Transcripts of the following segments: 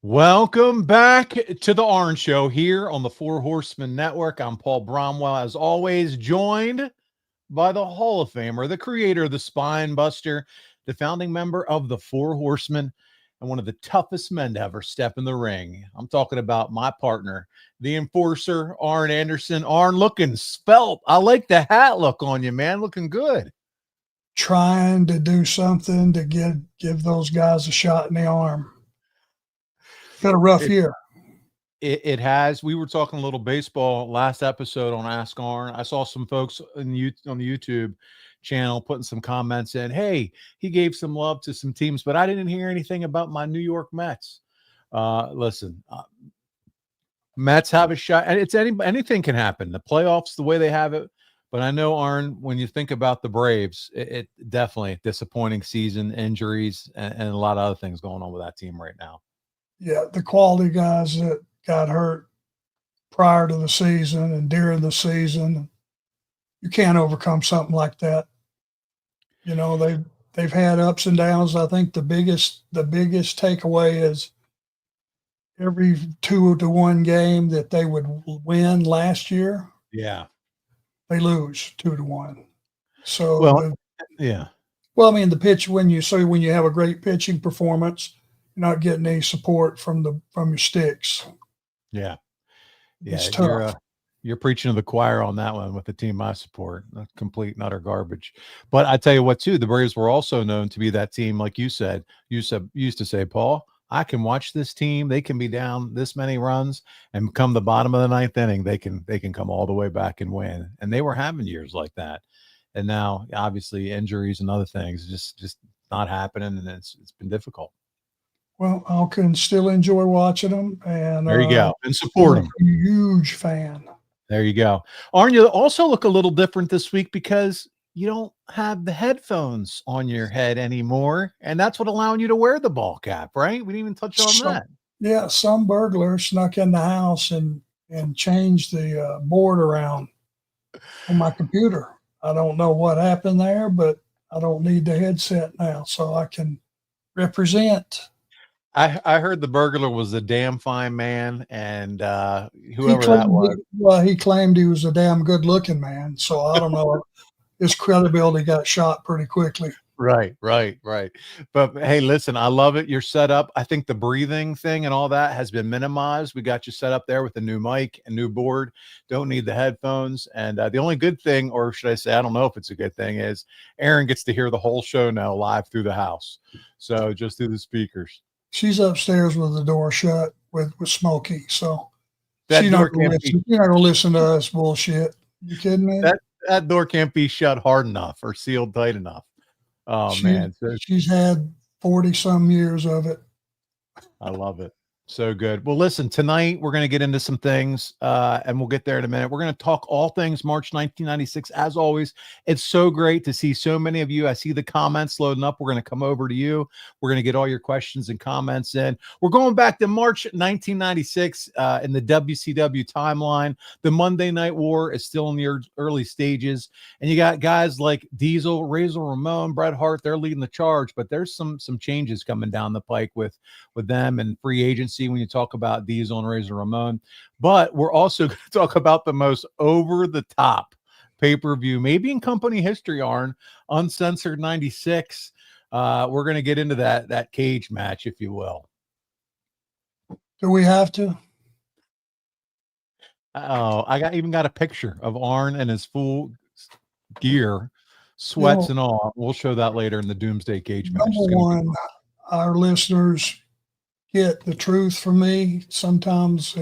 Welcome back to the Arn Show here on the Four Horsemen Network. I'm Paul Bromwell, as always, joined by the Hall of Famer, the creator of the Spine Buster, the founding member of the Four Horsemen, and one of the toughest men to ever step in the ring. I'm talking about my partner, the Enforcer, Arn Anderson. Arn, looking svelte. I like the hat look on you, man. Looking good. Trying to do something to give those guys a shot in the arm. Had a rough year. It has. We were talking a little baseball last episode on Ask Arn. I saw some folks on the YouTube channel putting some comments in. Hey, he gave some love to some teams, but I didn't hear anything about my New York Mets. Listen, Mets have a shot, and anything can happen. The playoffs, the way they have it. But I know, Arn, when you think about the Braves, it definitely disappointing season, injuries, and a lot of other things going on with that team right now. Yeah, the quality guys that got hurt prior to the season and during the season, you can't overcome something like that. You know, they've had ups and downs. I think the biggest takeaway is every 2-1 game that they would win last year. Yeah, they lose 2-1. So well, yeah. Well, I mean, the pitch when you have a great pitching performance, you're not getting any support from your sticks. Yeah. It's tough. You're preaching to the choir on that one with the team I support. That's complete and utter garbage. But I tell you what, too, the Braves were also known to be that team, like you used to say, Paul, I can watch this team. They can be down this many runs and come the bottom of the ninth inning. They can come all the way back and win. And they were having years like that. And now, obviously, injuries and other things just not happening, and it's been difficult. Well, I can still enjoy watching them, and there you go, and support them. Huge fan. There you go. Arn, you also look a little different this week because you don't have the headphones on your head anymore, and that's what allowing you to wear the ball cap, right? We didn't even touch on that. Yeah, some burglar snuck in the house and changed the board around on my computer. I don't know what happened there, but I don't need the headset now, so I can represent. I heard the burglar was a damn fine man, and whoever that was. Well, he claimed he was a damn good-looking man, so I don't know. His credibility got shot pretty quickly. Right. But hey, listen, I love it. You're set up. I think the breathing thing and all that has been minimized. We got you set up there with a new mic and new board. Don't need the headphones. And the only good thing, or should I say, I don't know if it's a good thing, is Aaron gets to hear the whole show now live through the house. So just through the speakers. She's upstairs with the door shut with Smokey. So you're not going to listen to us bullshit. You kidding me? That door can't be shut hard enough or sealed tight enough. Oh, man. She's had 40-some years of it. I love it. So good. Well, listen, tonight we're going to get into some things, and we'll get there in a minute. We're going to talk all things March 1996. As always, it's so great to see so many of you. I see the comments loading up. We're going to come over to you. We're going to get all your questions and comments in. We're going back to March 1996 in the WCW timeline. The Monday Night War is still in the early stages, and you got guys like Diesel, Razor Ramon, Bret Hart. They're leading the charge, but there's some changes coming down the pike with them and free agency when you talk about Diesel and Razor Ramon. But we're also going to talk about the most over-the-top pay-per-view, maybe in company history, Arn, Uncensored 96. We're going to get into that cage match, if you will. Do we have to? Oh, I even got a picture of Arn and his full gear, sweats and all. We'll show that later in the Doomsday Cage Match. Number one, our listeners get the truth from me. Sometimes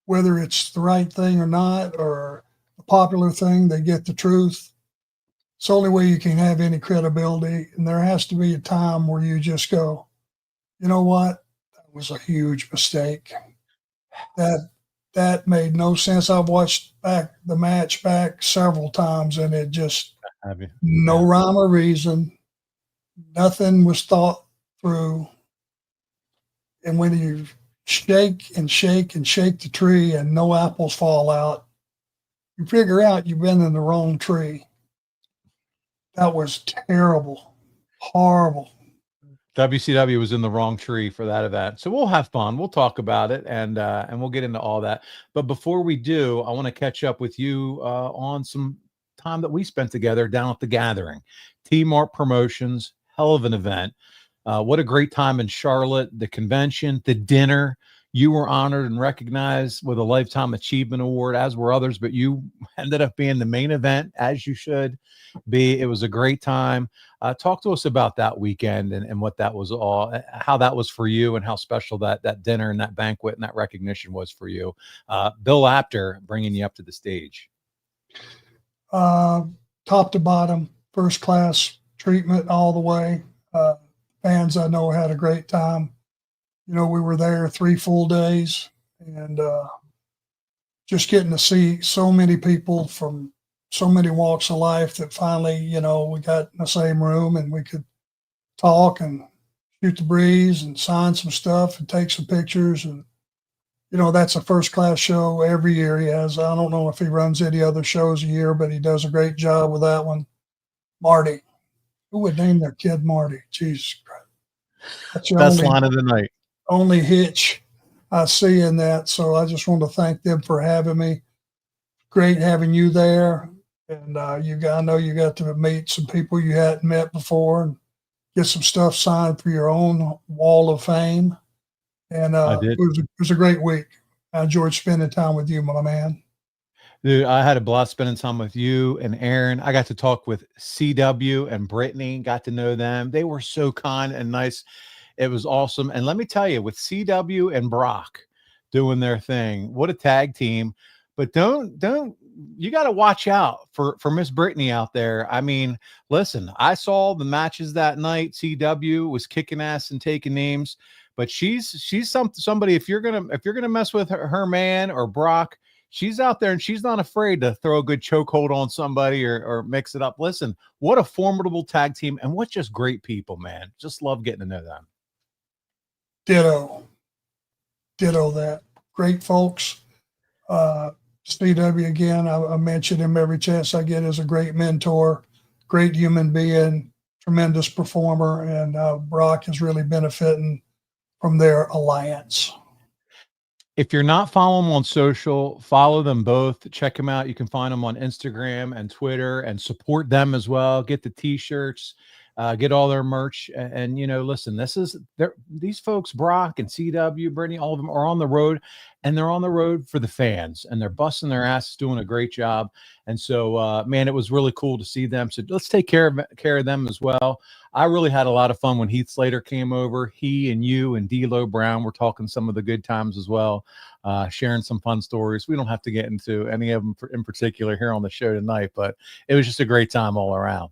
whether it's the right thing or not, or a popular thing, they get the truth. It's the only way you can have any credibility. And there has to be a time where you just go, you know what? That was a huge mistake. That made no sense. I've watched the match back several times, and it just no rhyme or reason. Nothing was thought through. And when you shake and shake and shake the tree and no apples fall out, you figure out you've been in the wrong tree. That was terrible, horrible. WCW was in the wrong tree for that event. So we'll have fun. We'll talk about it and we'll get into all that. But before we do, I want to catch up with you on some time that we spent together down at the Gathering. T-Mart Promotions, hell of an event. What a great time in Charlotte, the convention, the dinner. You were honored and recognized with a Lifetime Achievement Award, as were others, but you ended up being the main event, as you should be. It was a great time. Talk to us about that weekend and what that was all, how that was for you, and how special that dinner and that banquet and that recognition was for you. Bill Apter bringing you up to the stage. Top to bottom, first class treatment all the way. Fans I know had a great time. You know, we were there 3 full days, and just getting to see so many people from so many walks of life that finally, you know, we got in the same room and we could talk and shoot the breeze and sign some stuff and take some pictures. And, you know, that's a first class show every year he has. I don't know if he runs any other shows a year, but he does a great job with that one. Marty. Who would name their kid Marty? Jesus Christ. That's the Best line of the night. Only hitch I see in that. So I just want to thank them for having me. Great having you there. And I know you got to meet some people you hadn't met before and get some stuff signed for your own wall of fame. And I did. It was a great week. I enjoyed spending time with you, my man. Dude, I had a blast spending time with you and Aaron. I got to talk with CW and Brittany, got to know them. They were so kind and nice. It was awesome. And let me tell you, with CW and Brock doing their thing, what a tag team. But don't you got to watch out for Miss Brittany out there. I mean, listen, I saw the matches that night. CW was kicking ass and taking names, but she's somebody. If you're gonna mess with her man or Brock, she's out there and she's not afraid to throw a good chokehold on somebody or mix it up. Listen, what a formidable tag team and what just great people, man. Just love getting to know them. Ditto that. Great folks. CW again, I mention him every chance I get as a great mentor, great human being, tremendous performer, and Brock is really benefiting from their alliance. If you're not following them on social, follow them both. Check them out. You can find them on Instagram and Twitter and support them as well. Get the t-shirts, get all their merch. And you know, listen, these folks, Brock and CW, Brittany, all of them are on the road, and they're on the road for the fans, and they're busting their asses, doing a great job. And so, man, it was really cool to see them. So let's take care of them as well. I really had a lot of fun when Heath Slater came over. He and you and D'Lo Brown were talking some of the good times as well, sharing some fun stories. We don't have to get into any of them in particular here on the show tonight, but it was just a great time all around.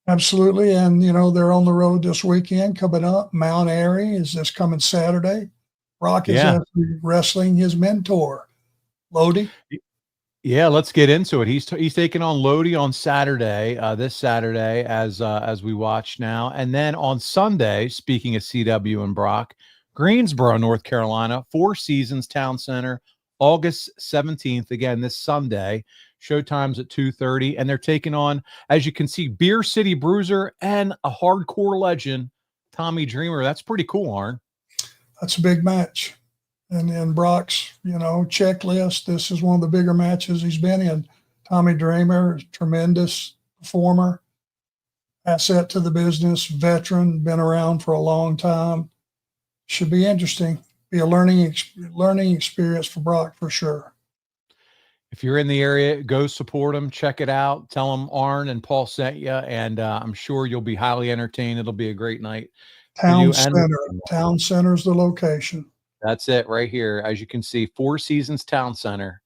Absolutely. And, you know, they're on the road this weekend coming up. Mount Airy is this coming Saturday. Brock is actually wrestling his mentor, Lodi. Yeah, let's get into it. He's taking on Lodi on Saturday, this Saturday, as we watch now. And then on Sunday, speaking of CW and Brock, Greensboro, North Carolina, Four Seasons Town Center, August 17th, again, this Sunday. Showtime's at 2:30, and they're taking on, as you can see, Beer City Bruiser and a hardcore legend, Tommy Dreamer. That's pretty cool, Arn. That's a big match. And Brock's, you know, checklist, this is one of the bigger matches he's been in. Tommy Dreamer, tremendous performer, asset to the business, veteran, been around for a long time. Should be interesting. Be a learning experience for Brock for sure. If you're in the area, go support them, check it out, tell them Arn and Paul sent you, and I'm sure you'll be highly entertained. It'll be a great night. Town Center is the location. That's it right here. As you can see, Four Seasons Town Center,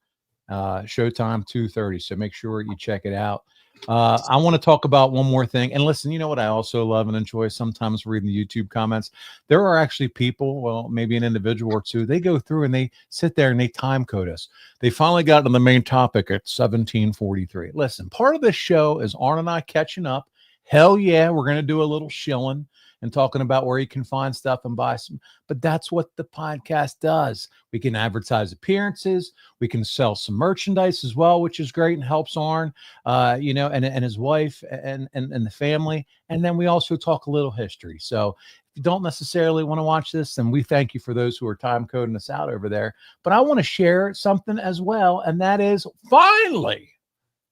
showtime 2:30. So make sure you check it out. I want to talk about one more thing. And listen, you know what I also love and enjoy sometimes reading the YouTube comments. There are actually people, well, maybe an individual or two, they go through and they sit there and they time code us. They finally got to the main topic at 17:43. Listen, part of this show is Arn and I catching up. Hell yeah, we're going to do a little shilling. and talking about where you can find stuff and buy some. But that's what the podcast does. We can advertise appearances. We can sell some merchandise as well, which is great and helps Arn, and his wife and the family. And then we also talk a little history. So if you don't necessarily want to watch this, then we thank you for those who are time coding us out over there. But I want to share something as well, and that is finally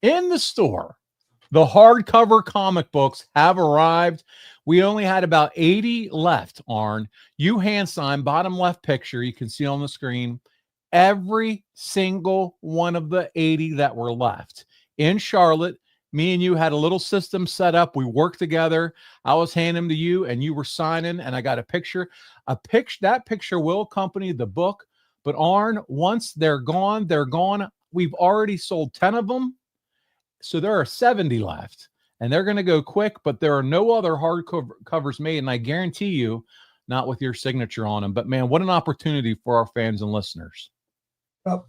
in the store. The hardcover comic books have arrived. We only had about 80 left, Arn. You hand sign, bottom left picture, you can see on the screen, every single one of the 80 that were left. In Charlotte, me and you had a little system set up. We worked together. I was handing them to you, and you were signing, and I got a picture. That picture will accompany the book. But Arn, once they're gone, they're gone. We've already sold 10 of them. So there are 70 left, and they're going to go quick, but there are no other hardcover covers made. And I guarantee you, not with your signature on them, but man, what an opportunity for our fans and listeners.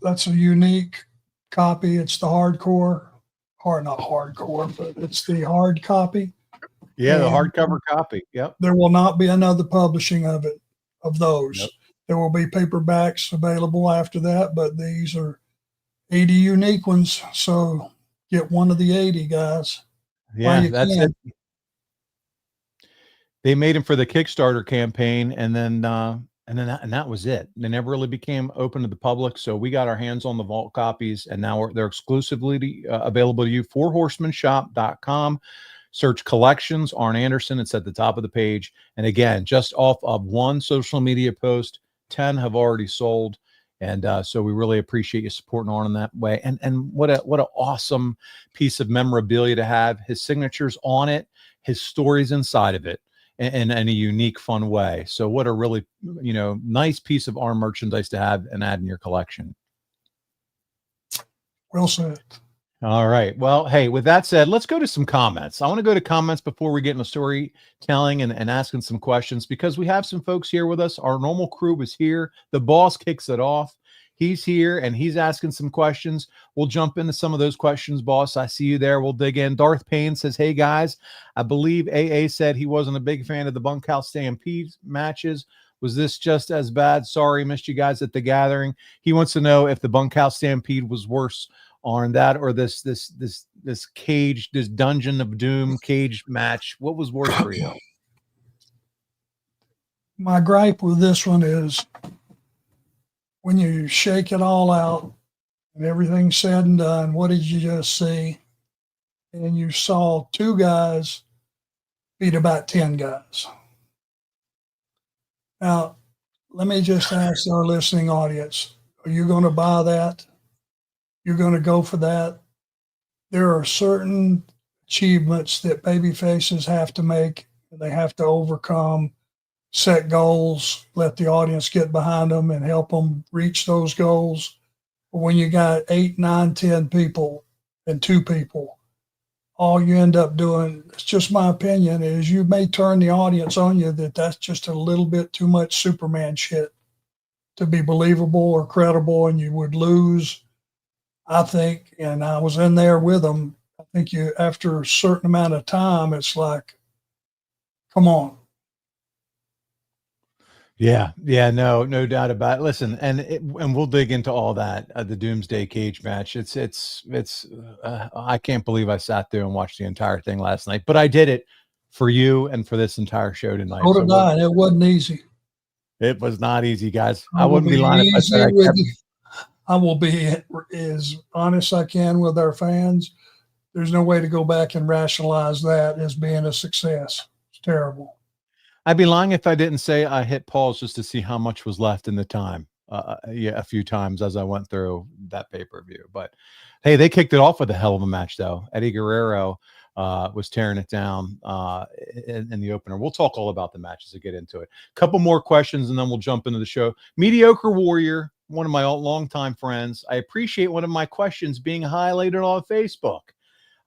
That's a unique copy. It's the not hardcore, but it's the hard copy. Yeah, the hardcover copy. Yep. There will not be another publishing of those. Yep. There will be paperbacks available after that, but these are 80 unique ones. So get one of the 80, guys. Yeah, that's it. They made them for the Kickstarter campaign, and that was it. They never really became open to the public. So we got our hands on the vault copies, and now they're exclusively available to you for horsemanshop.com. Search collections, Arn Anderson. It's at the top of the page. And again, just off of one social media post, 10 have already sold. And so we really appreciate you supporting Arn in that way. And what an awesome piece of memorabilia to have. His signature's on it, his stories inside of it, in a unique, fun way. So what a really, nice piece of Arn merchandise to have and add in your collection. Well said. All right. Well, hey, with that said, let's go to some comments. I want to go to comments before we get into storytelling and asking some questions, because we have some folks here with us. Our normal crew is here. The boss kicks it off. He's here and he's asking some questions. We'll jump into some of those questions, boss. I see you there. We'll dig in. Darth Payne says, hey, guys, I believe AA said he wasn't a big fan of the Bunkhouse Stampede matches. Was this just as bad? Sorry, missed you guys at the gathering. He wants to know if the Bunkhouse Stampede was worse on that or this Dungeon of Doom cage match. What was worse for you? My gripe with this one is when you shake it all out and everything's said and done, what did you just see? And you saw 2 guys beat about 10 guys. Now, let me just ask our listening audience, are you going to buy that? You're going to go for that? There are certain achievements that baby faces have to make. They have to overcome, set goals, let the audience get behind them and help them reach those goals. But when you got 8, 9, 10 people and 2 people, all you end up doing, it's just my opinion, is you may turn the audience on you that's just a little bit too much Superman shit to be believable or credible, and you would lose. I think, and I was in there with them, I think after a certain amount of time, it's like, come on. Yeah, no doubt about it. Listen, and we'll dig into all that. The Doomsday Cage match. It's I can't believe I sat there and watched the entire thing last night, but I did it for you and for this entire show tonight. So did I. It wasn't easy. It was not easy, guys. I wouldn't be lying if I said I will be as honest as I can with our fans. There's no way to go back and rationalize that as being a success. It's terrible. I'd be lying if I didn't say I hit pause just to see how much was left in the time. A few times as I went through that pay-per-view. But hey, they kicked it off with a hell of a match, though. Eddie Guerrero was tearing it down in the opener. We'll talk all about the matches to get into it. A couple more questions, and then we'll jump into the show. Mediocre Warrior, one of my longtime friends. I appreciate one of my questions being highlighted on Facebook.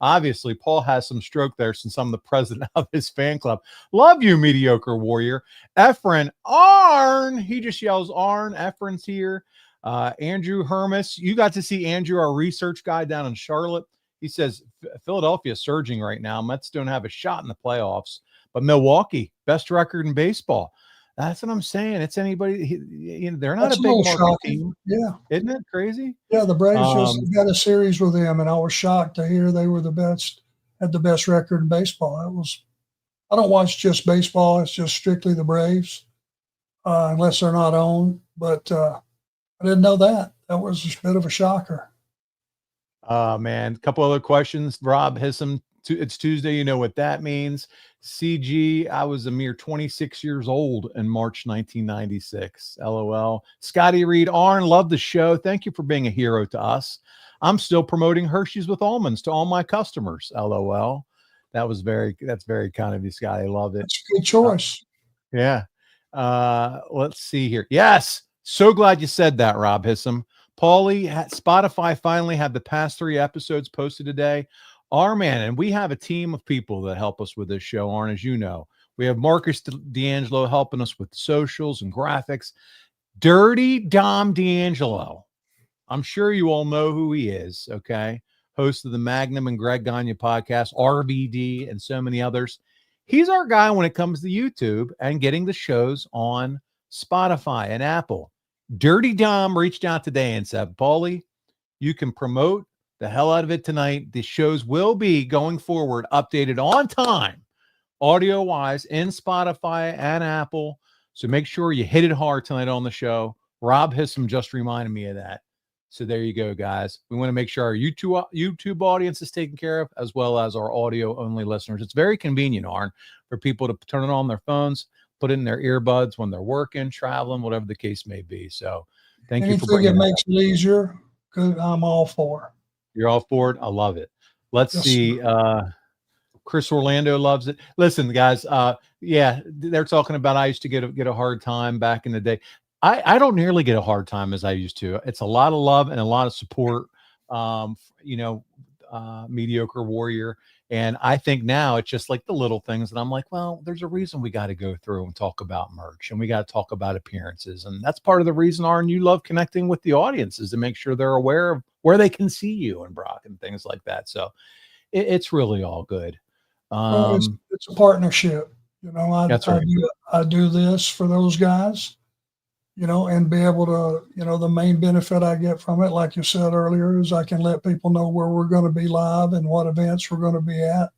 Obviously, Paul has some stroke there since I'm the president of his fan club. Love you, Mediocre Warrior. Efren, Arn. He just yells, Arn. Efren's here. Andrew Hermes. You got to see Andrew, our research guy down in Charlotte. He says, Philadelphia surging right now. Mets don't have a shot in the playoffs, but Milwaukee, best record in baseball. That's what I'm saying. It's anybody. They're not That's a a big little market shocking. team. Yeah. Isn't it crazy? Yeah, the Braves just Um, got a series with them, and I was shocked to hear they were had the best record in baseball. I don't watch just baseball. It's just strictly the Braves, unless they're not owned. But I didn't know that. That was a bit of a shocker. Man, a couple other questions. Rob Hissam, it's Tuesday. You know what that means. CG, I was a mere 26 years old in March 1996. LOL. Scotty Reed, Arn, love the show. Thank you for being a hero to us. I'm still promoting Hershey's with almonds to all my customers. LOL. That's very kind of you, Scotty. I love it. That's a good choice. Yeah. Let's see here. Yes. So glad you said that, Rob Hissam. Paulie, Spotify finally had the past 3 episodes posted today. Man, and we have a team of people that help us with this show, Arn, as you know. We have Marcus D'Angelo helping us with socials and graphics. Dirty Dom D'Angelo. I'm sure you all know who he is, okay? Host of the Magnum and Greg Gagne podcast, RVD, and so many others. He's our guy when it comes to YouTube and getting the shows on Spotify and Apple. Dirty Dom reached out today and said, Paulie, you can promote the hell out of it tonight. The shows will be going forward updated on time, audio-wise, in Spotify and Apple. So make sure you hit it hard tonight on the show. Rob Hissam just reminded me of that. So there you go, guys. We want to make sure our YouTube audience is taken care of, as well as our audio-only listeners. It's very convenient, Arn, for people to turn it on their phones, put it in their earbuds when they're working, traveling, whatever the case may be. So thank you for bringing Anything that makes it easier, good, I'm all for. You're all for it? I love it. Let's see. Chris Orlando loves it. Listen, guys, yeah, they're talking about I used to get a hard time back in the day. I don't nearly get a hard time as I used to. It's a lot of love and a lot of support. Mediocre warrior. And I think now it's just like the little things that I'm like, well, there's a reason we got to go through and talk about merch, and we got to talk about appearances. And that's part of the reason, Arn, you love connecting with the audience, is to make sure they're aware of where they can see you and Brock and things like that. So it's really all good. It's a partnership. I do this for those guys, and be able to, the main benefit I get from it, like you said earlier, is I can let people know where we're going to be live and what events we're going to be at.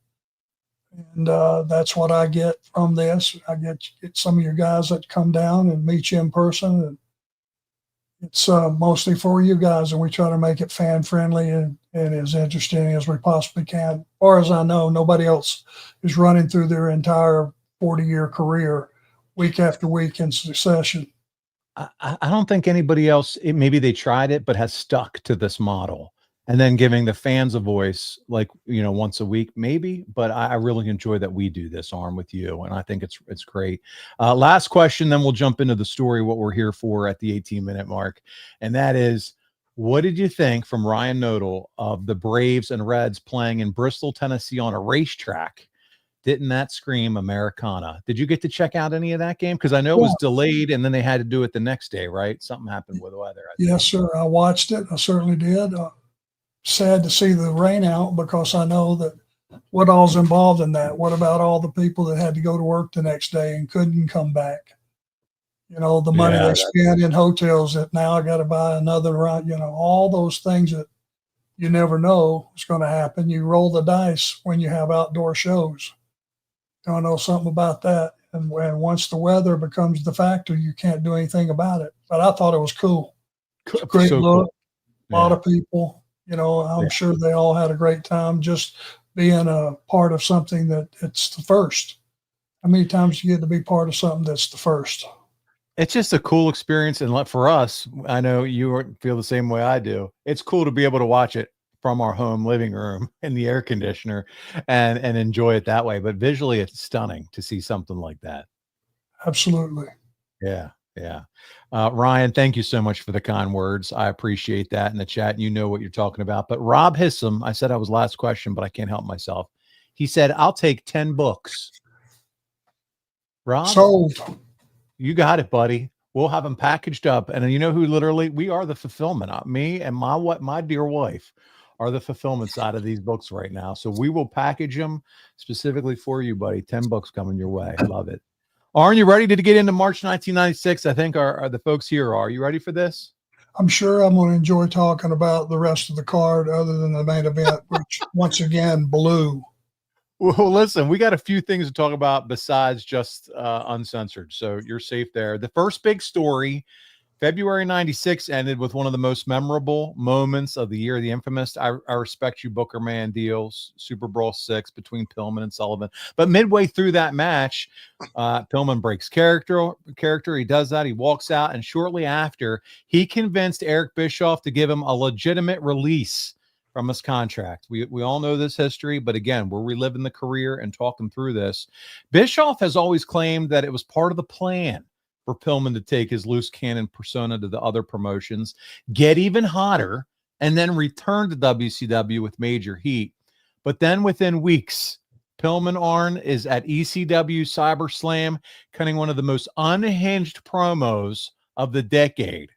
And that's what I get from this. I get some of your guys that come down and meet you in person. And it's mostly for you guys. And we try to make it fan friendly and as interesting as we possibly can. As far as I know, nobody else is running through their entire 40-year career week after week in succession. I don't think anybody else, maybe they tried it, but has stuck to this model, and then giving the fans a voice, like, once a week, maybe. But I really enjoy that we do this, Arn, with you. And I think it's great. Last question, then we'll jump into the story, what we're here for at the 18-minute mark. And that is, what did you think from Ryan Nodal of the Braves and Reds playing in Bristol, Tennessee on a racetrack? Didn't that scream Americana? Did you get to check out any of that game? Because I know it was delayed, and then they had to do it the next day, right? Something happened with the weather. Yes, sir. I watched it. I certainly did. Sad to see the rain out, because I know that what all's involved in that. What about all the people that had to go to work the next day and couldn't come back? The money they spent in hotels that now I got to buy another ride, all those things that you never know is going to happen. You roll the dice when you have outdoor shows. Don't know something about that. And once the weather becomes the factor, you can't do anything about it. But I thought it was cool. Great look. Cool. A lot of people, I'm sure they all had a great time just being a part of something that it's the first. How many times you get to be part of something that's the first? It's just a cool experience. And for us, I know you feel the same way I do. It's cool to be able to watch it from our home living room in the air conditioner and enjoy it that way. But visually, it's stunning to see something like that. Absolutely. Yeah. Ryan, thank you so much for the kind words. I appreciate that in the chat. You know what you're talking about. But Rob Hissam, I said I was last question, but I can't help myself. He said, I'll take 10 books. Rob? Sold. You got it, buddy. We'll have them packaged up. And you know who literally, we are the fulfillment. Me and my dear wife are the fulfillment side of these books right now. So we will package them specifically for you, buddy. 10 books coming your way. Love it. Arn, you ready to get into March 1996? I think are the folks here are. You ready for this? I'm sure I'm going to enjoy talking about the rest of the card other than the main event, which once again blew. Well, listen, we got a few things to talk about besides just Uncensored. So you're safe there. The first big story, February 96, ended with one of the most memorable moments of the year, the infamous I Respect You Booker Man deals, Super Brawl 6 between Pillman and Sullivan. But midway through that match, Pillman breaks character. He does that. He walks out, and shortly after, he convinced Eric Bischoff to give him a legitimate release from his contract. We all know this history, but again, we're reliving the career and talking through this. Bischoff has always claimed that it was part of the plan for Pillman to take his loose cannon persona to the other promotions, get even hotter, and then return to WCW with major heat. But then within weeks, Pillman Arn is at ECW Cyber Slam, cutting one of the most unhinged promos of the decade.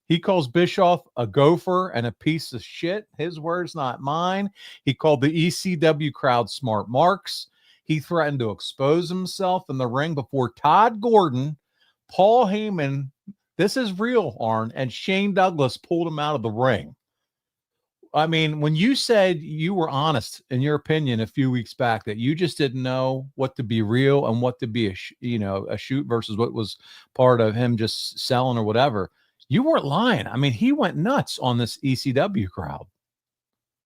He calls Bischoff a gopher and a piece of shit. His words, not mine. He called the ECW crowd smart marks. He threatened to expose himself in the ring before Todd Gordon, Paul Heyman, this is real, Arn, and Shane Douglas pulled him out of the ring. I mean, when you said you were honest in your opinion a few weeks back that you just didn't know what to be real and what to be a shoot versus what was part of him just selling or whatever, you weren't lying. I mean, he went nuts on this ECW crowd.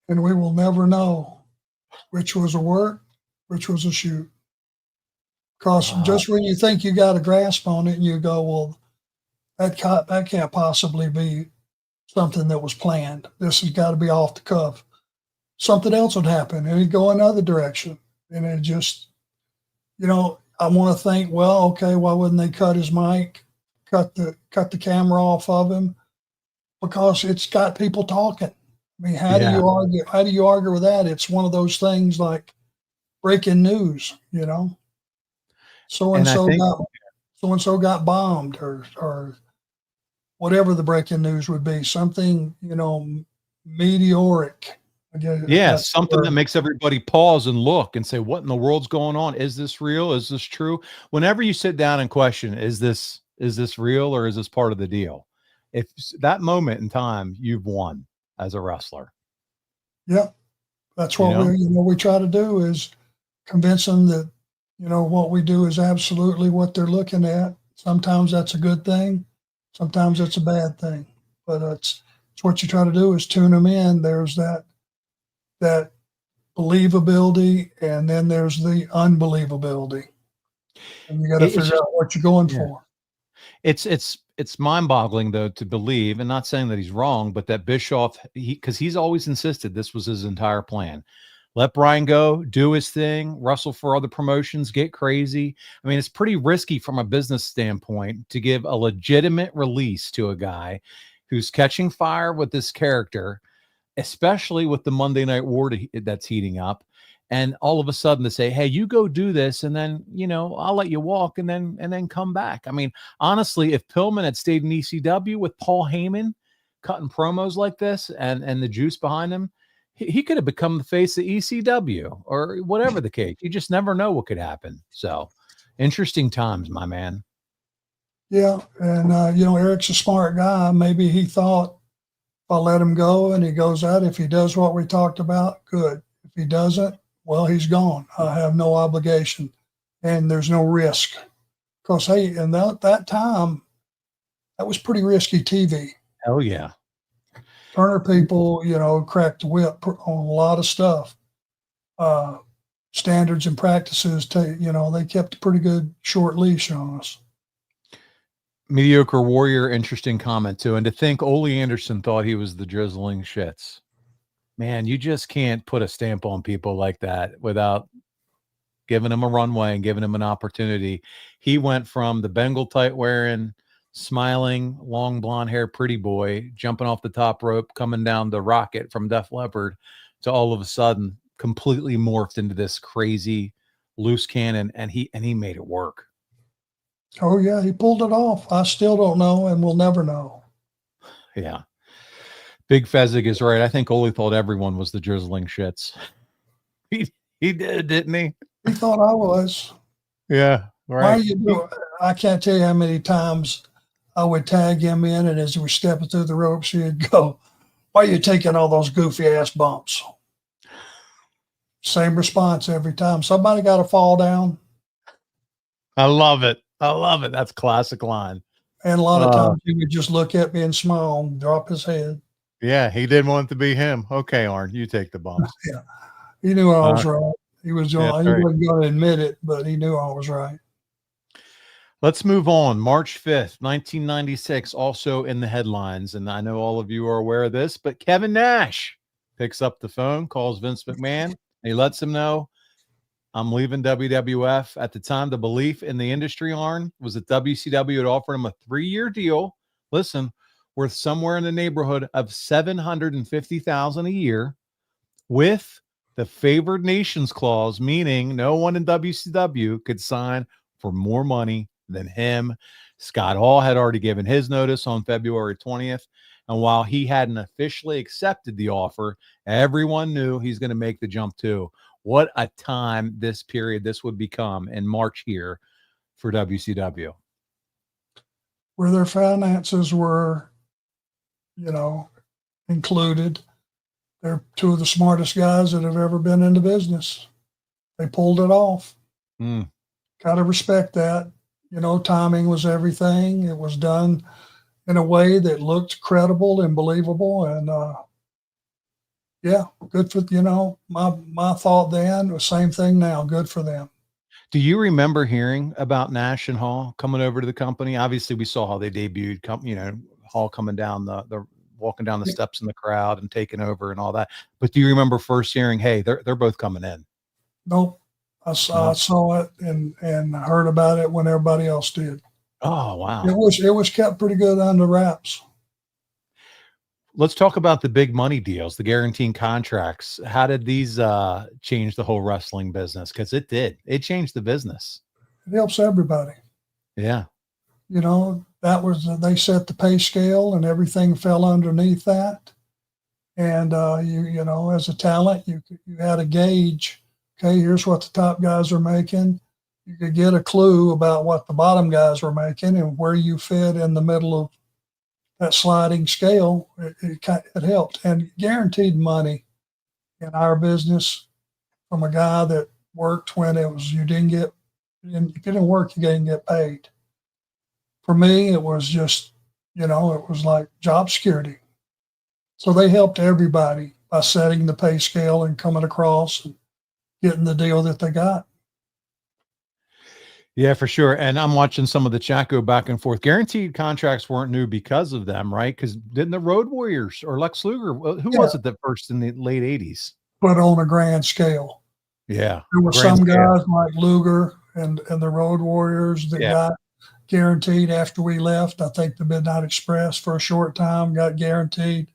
And we will never know which was a work, which was a shoot. Because just when you think you got a grasp on it and you go, well, that can't possibly be something that was planned. This has got to be off the cuff. Something else would happen and it'd go another direction. And it just, I want to think, well, okay, why wouldn't they cut his mic, cut the camera off of him? Because it's got people talking. I mean, how do you argue? How do you argue with that? It's one of those things like breaking news, So and so got bombed or whatever the breaking news would be, something, meteoric. Yeah, something that makes everybody pause and look and say, what in the world's going on? Is this real? Is this true? Whenever you sit down and question, is this real or is this part of the deal? If that moment in time, you've won as a wrestler. Yeah. That's what we try to do is convince them that, what we do is absolutely what they're looking at. Sometimes that's a good thing. Sometimes it's a bad thing, but it's what you try to do is tune them in. There's that believability, and then there's the unbelievability, and you got to figure out what you're going for. It's mind-boggling though to believe, and not saying that he's wrong, but that Bischoff, because he's always insisted this was his entire plan. Let Brian go, do his thing, wrestle for other promotions, get crazy. I mean, it's pretty risky from a business standpoint to give a legitimate release to a guy who's catching fire with this character, especially with the Monday Night War that's heating up. And all of a sudden to say, hey, you go do this, and then, I'll let you walk and then come back. I mean, honestly, if Pillman had stayed in ECW with Paul Heyman cutting promos like this and the juice behind him, he could have become the face of ECW or whatever the case. You just never know what could happen. So interesting times, my man. Yeah. And, Eric's a smart guy. Maybe he thought, if I let him go and he goes out, if he does what we talked about, good. If he doesn't, well, he's gone. I have no obligation and there's no risk. Because, hey, and that time, that was pretty risky TV. Hell yeah. Turner people, cracked the whip on a lot of stuff. Standards and practices, they kept a pretty good short leash on us. Mediocre Warrior, interesting comment too. And to think Ole Anderson thought he was the drizzling shits. Man, you just can't put a stamp on people like that without giving them a runway and giving them an opportunity. He went from the Bengal tight wearing, smiling, long blonde hair, pretty boy, jumping off the top rope, coming down the rocket from Def Leppard, to all of a sudden completely morphed into this crazy loose cannon, and he made it work. Oh yeah, he pulled it off. I still don't know, and we'll never know. Yeah. Big Fezzik is right. I think Ole thought everyone was the drizzling shits. He did, didn't he? He thought I was. Yeah, Why right. you do? I can't tell you how many times I would tag him in, and as we were stepping through the ropes, he'd go, "Why are you taking all those goofy ass bumps?" Same response every time. Somebody got to fall down. I love it. I love it. That's a classic line. And a lot of times he would just look at me and smile and drop his head. Yeah, he didn't want it to be him. Okay, Arn, you take the bumps. Yeah. He knew I was right. He was Yeah, he right. wasn't going to admit it, but he knew I was right. Let's move on. March 5th, 1996, also in the headlines. And I know all of you are aware of this, but Kevin Nash picks up the phone, calls Vince McMahon, and he lets him know, I'm leaving WWF. At the time, the belief in the industry, Arn, was that WCW had offered him a 3-year deal. Listen, worth somewhere in the neighborhood of $750,000 a year, with the favored nations clause, meaning no one in WCW could sign for more money than him. Scott Hall had already given his notice on February 20th. And while he hadn't officially accepted the offer, everyone knew he's going to make the jump too. What a time this would become in March here for WCW. Where their finances were, included. They're two of the smartest guys that have ever been in the business. They pulled it off. Got to respect that. Timing was everything. It was done in a way that looked credible and believable. And good for, my thought then, the same thing now, good for them. Do you remember hearing about Nash and Hall coming over to the company? Obviously, we saw how they debuted, Hall coming down the walking down the steps in the crowd and taking over and all that. But do you remember first hearing, hey, they're both coming in? Nope. I saw it and heard about it when everybody else did. Oh, wow. It was kept pretty good under wraps. Let's talk about the big money deals, the guaranteed contracts. How did these change the whole wrestling business? Because it did. It changed the business. It helps everybody. Yeah. That was they set the pay scale and everything fell underneath that. And as a talent, you had a gauge. Okay, here's what the top guys are making. You could get a clue about what the bottom guys were making and where you fit in the middle of that sliding scale. It helped. And guaranteed money in our business from a guy that worked when it was if you didn't work, you didn't get paid. For me, it was just, it was like job security. So they helped everybody by setting the pay scale and coming across and getting the deal that they got. Yeah, for sure. And I'm watching some of the chat go back and forth. Guaranteed contracts weren't new because of them, right? Because didn't the Road Warriors or Lex Luger, who was it that first in the late 80s? But on a grand scale. Yeah. There were some guys like Luger and the Road Warriors that got guaranteed after we left. I think the Midnight Express for a short time got guaranteed.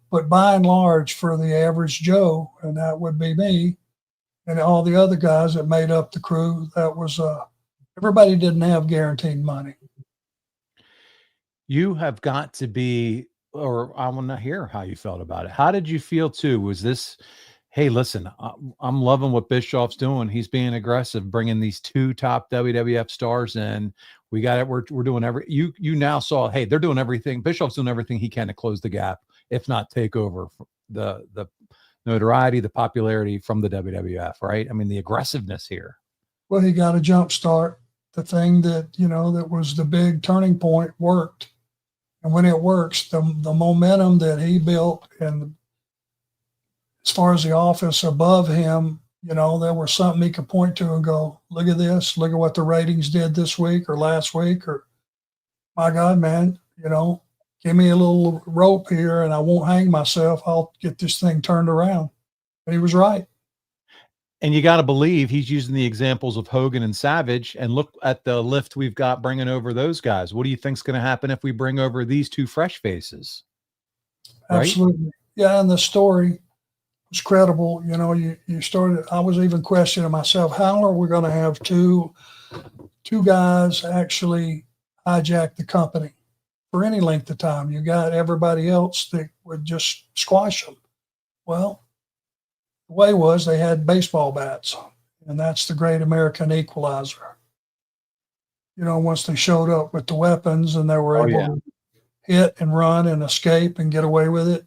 But by and large, for the average Joe, and that would be me, and all the other guys that made up the crew, that was everybody didn't have guaranteed money. You have got to be, or I want to hear how you felt about it. How did you feel too? Was this, hey, listen, I'm loving what Bischoff's doing. He's being aggressive, bringing these two top WWF stars in. We got it. We're doing you now saw, hey, they're doing everything. Bischoff's doing everything he can to close the gap, if not take over the notoriety, the popularity from the WWF, right? I mean, the aggressiveness here. Well, he got a jump start. The thing that, that was the big turning point worked. And when it works, the momentum that he built, and as far as the office above him, there was something he could point to and go, look at this, look at what the ratings did this week or last week, or my God, man, give me a little rope here and I won't hang myself. I'll get this thing turned around. And he was right. And you got to believe he's using the examples of Hogan and Savage, and look at the lift we've got bringing over those guys. What do you think's going to happen if we bring over these two fresh faces? Right? Absolutely. Yeah. And the story was credible. You started, I was even questioning myself, how are we going to have two guys actually hijack the company? for any length of time. You got everybody else that would just squash them. Well, the way was they had baseball bats, and that's the great American equalizer. You know, once they showed up with the weapons and they were Oh, able yeah. to hit and run and escape and get away with it, it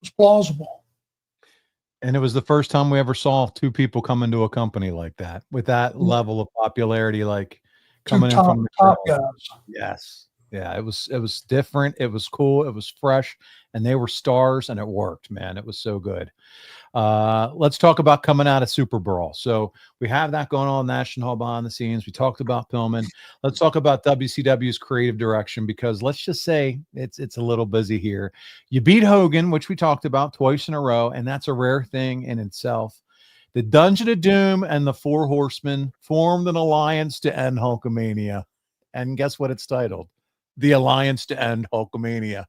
was plausible. And it was the first time we ever saw two people come into a company like that with that level of popularity, like Two coming in from the top crowd. guys. Yes. Yeah, it was different. It was cool. It was fresh, and they were stars, and it worked, man. It was so good. Let's talk about coming out of Super Brawl. So we have that going on National Hall behind the scenes. We talked about Pillman. Let's talk about WCW's creative direction, because let's just say it's a little busy here. You beat Hogan, which we talked about twice in a row, and that's a rare thing in itself. The Dungeon of Doom and the Four Horsemen formed an alliance to end Hulkamania. And guess what it's titled? The Alliance to End Hulkamania.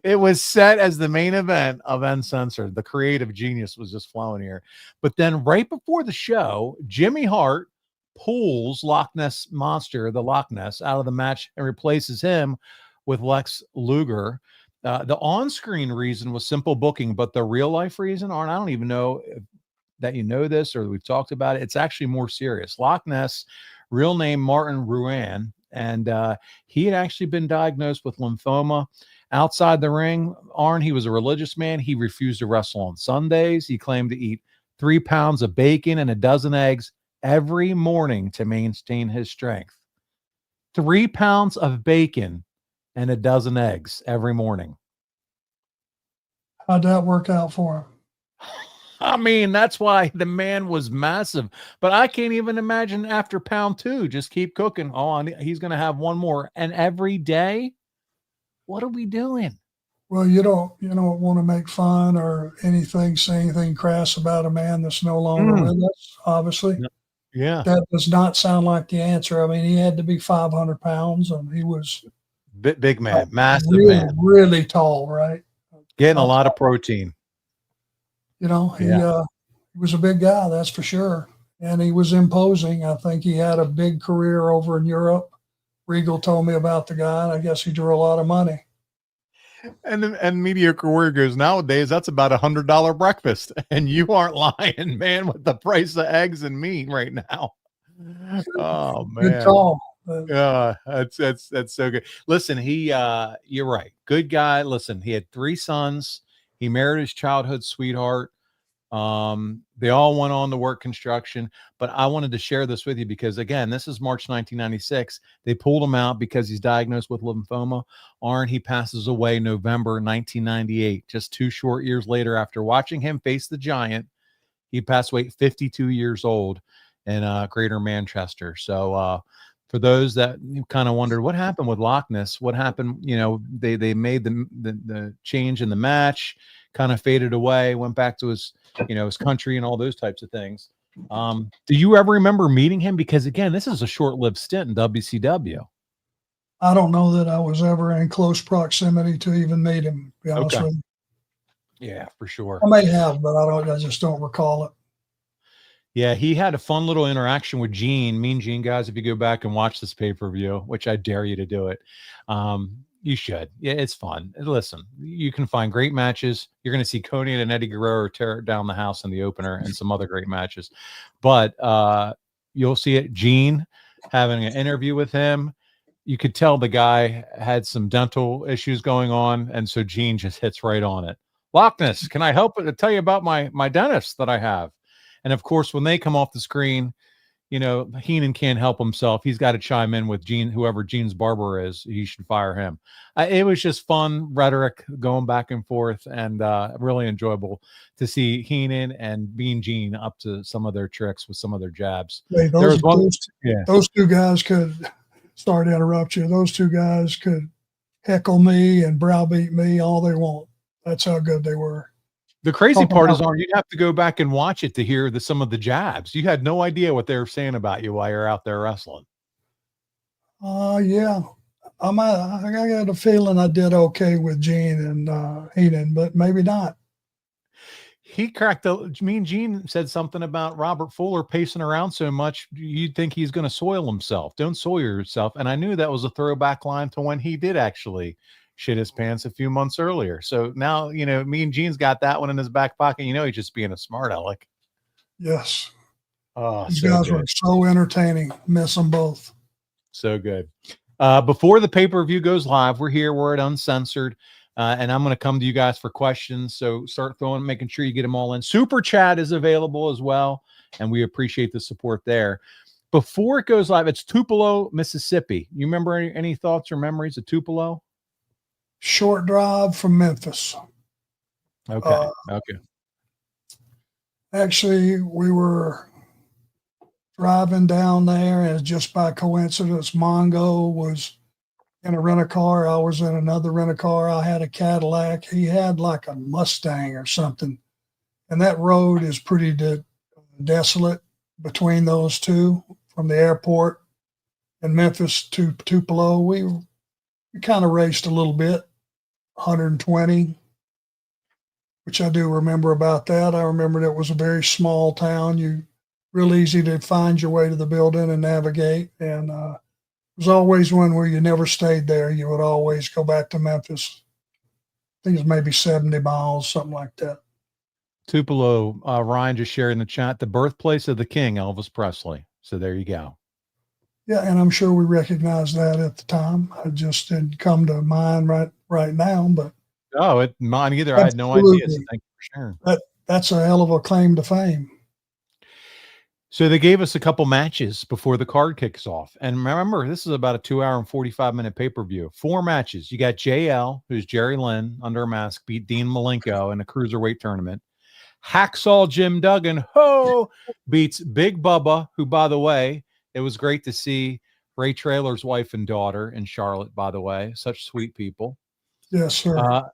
It was set as the main event of Uncensored. The creative genius was just flowing here. But then right before the show, Jimmy Hart pulls Loch Ness Monster, the Loch Ness, out of the match and replaces him with Lex Luger. The on-screen reason was simple booking, but the real-life reason, Arn, I don't even know that you know this or we've talked about it. It's actually more serious. Loch Ness, real name Martin Ruan, and he had actually been diagnosed with lymphoma. Outside the ring, Arn, he was a religious man. He refused to wrestle on Sundays. He claimed to eat 3 pounds of bacon and a dozen eggs every morning to maintain his strength. 3 pounds of bacon and a dozen eggs every morning. How'd that work out for him? I mean, that's why the man was massive. But I can't even imagine after pound 2, just keep cooking. Oh, he's going to have one more. And every day? What are we doing? Well, you don't want to make fun or anything, say anything crass about a man that's no longer with us, obviously. Yeah. That does not sound like the answer. I mean, he had to be 500 pounds, and he was big man, massive really, man. really tall, right? Getting a lot of protein. You know, he was a big guy, that's for sure. And he was imposing. I think he had a big career over in Europe. Regal told me about the guy, and I guess he drew a lot of money. And mediocre warrior goes, nowadays that's about $100 breakfast, and you aren't lying, man, with the price of eggs and meat right now. Oh man, good call. Yeah, that's so good. Listen, you're right, good guy. Listen, he had 3 sons. He married his childhood sweetheart. They all went on to work construction, but I wanted to share this with you because, again, this is March 1996. They pulled him out because he's diagnosed with lymphoma. Arn, he passes away November 1998, just 2 short years later. After watching him face the Giant, he passed away 52 years old in Greater Manchester. So for those that kind of wondered what happened with Loch Ness, what happened, they made the change in the match, kind of faded away, went back to his country and all those types of things. Do you ever remember meeting him? Because again, this is a short-lived stint in WCW. I don't know that I was ever in close proximity to even meet him, to be honest with you. Yeah, for sure. I may have, but I just don't recall it. Yeah, he had a fun little interaction with Gene, Mean Gene, guys. If you go back and watch this pay-per-view, which I dare you to do it, you should. Yeah, it's fun. Listen, you can find great matches. You're going to see Conan and Eddie Guerrero tear down the house in the opener and some other great matches. But you'll see it. Gene having an interview with him. You could tell the guy had some dental issues going on, and so Gene just hits right on it. Loch Ness, can I help to tell you about my dentist that I have? And of course, when they come off the screen, Heenan can't help himself. He's got to chime in with Gene, whoever Gene's barber is. He should fire him. It was just fun rhetoric going back and forth, and really enjoyable to see Heenan and Mean Gene up to some of their tricks with some of their jabs. Hey, those 2 guys could, sorry to interrupt you, those 2 guys could heckle me and browbeat me all they want. That's how good they were. The crazy part is, you'd have to go back and watch it to hear some of the jabs. You had no idea what they were saying about you while you're out there wrestling. Yeah. I got a feeling I did okay with Gene and Heenan, but maybe not. he cracked Mean Gene said something about Robert Fuller pacing around so much you'd think he's going to soil himself. Don't soil yourself. And I knew that was a throwback line to when he did actually shit his pants a few months earlier. So now, Mean Gene's got that one in his back pocket. He's just being a smart aleck. Yes. Oh, these so guys good. were so entertaining. Miss them both. So good. Before the pay-per-view goes live, we're at Uncensored. And I'm going to come to you guys for questions. So start making sure you get them all in. Super chat is available as well. And we appreciate the support there. Before it goes live, it's Tupelo, Mississippi. You remember any thoughts or memories of Tupelo? Short drive from Memphis. Okay. Okay. Actually, we were driving down there, and just by coincidence, Mongo was in a rent-a-car. I was in another rent-a-car. I had a Cadillac. He had like a Mustang or something. And that road is pretty desolate between those two, from the airport in Memphis to Tupelo. We kind of raced a little bit, 120, which I do remember about that. I remember it was a very small town. Real easy to find your way to the building and navigate. And there's always one where you never stayed there. You would always go back to Memphis. I think it's maybe 70 miles, something like that. Tupelo, Ryan just shared in the chat, the birthplace of the king, Elvis Presley. So there you go. Yeah, and I'm sure we recognized that at the time. It just didn't come to mind right now. But mine either. I had no idea. So thank you for sharing. That's a hell of a claim to fame. So they gave us a couple matches before the card kicks off. And remember, this is about a 2-hour and 45-minute pay-per-view. 4 matches. You got JL, who's Jerry Lynn, under a mask, beat Dean Malenko in a cruiserweight tournament. Hacksaw Jim Duggan, beats Big Bubba, who, by the way, it was great to see Ray Traylor's wife and daughter in Charlotte, by the way. Such sweet people. Yes, sir.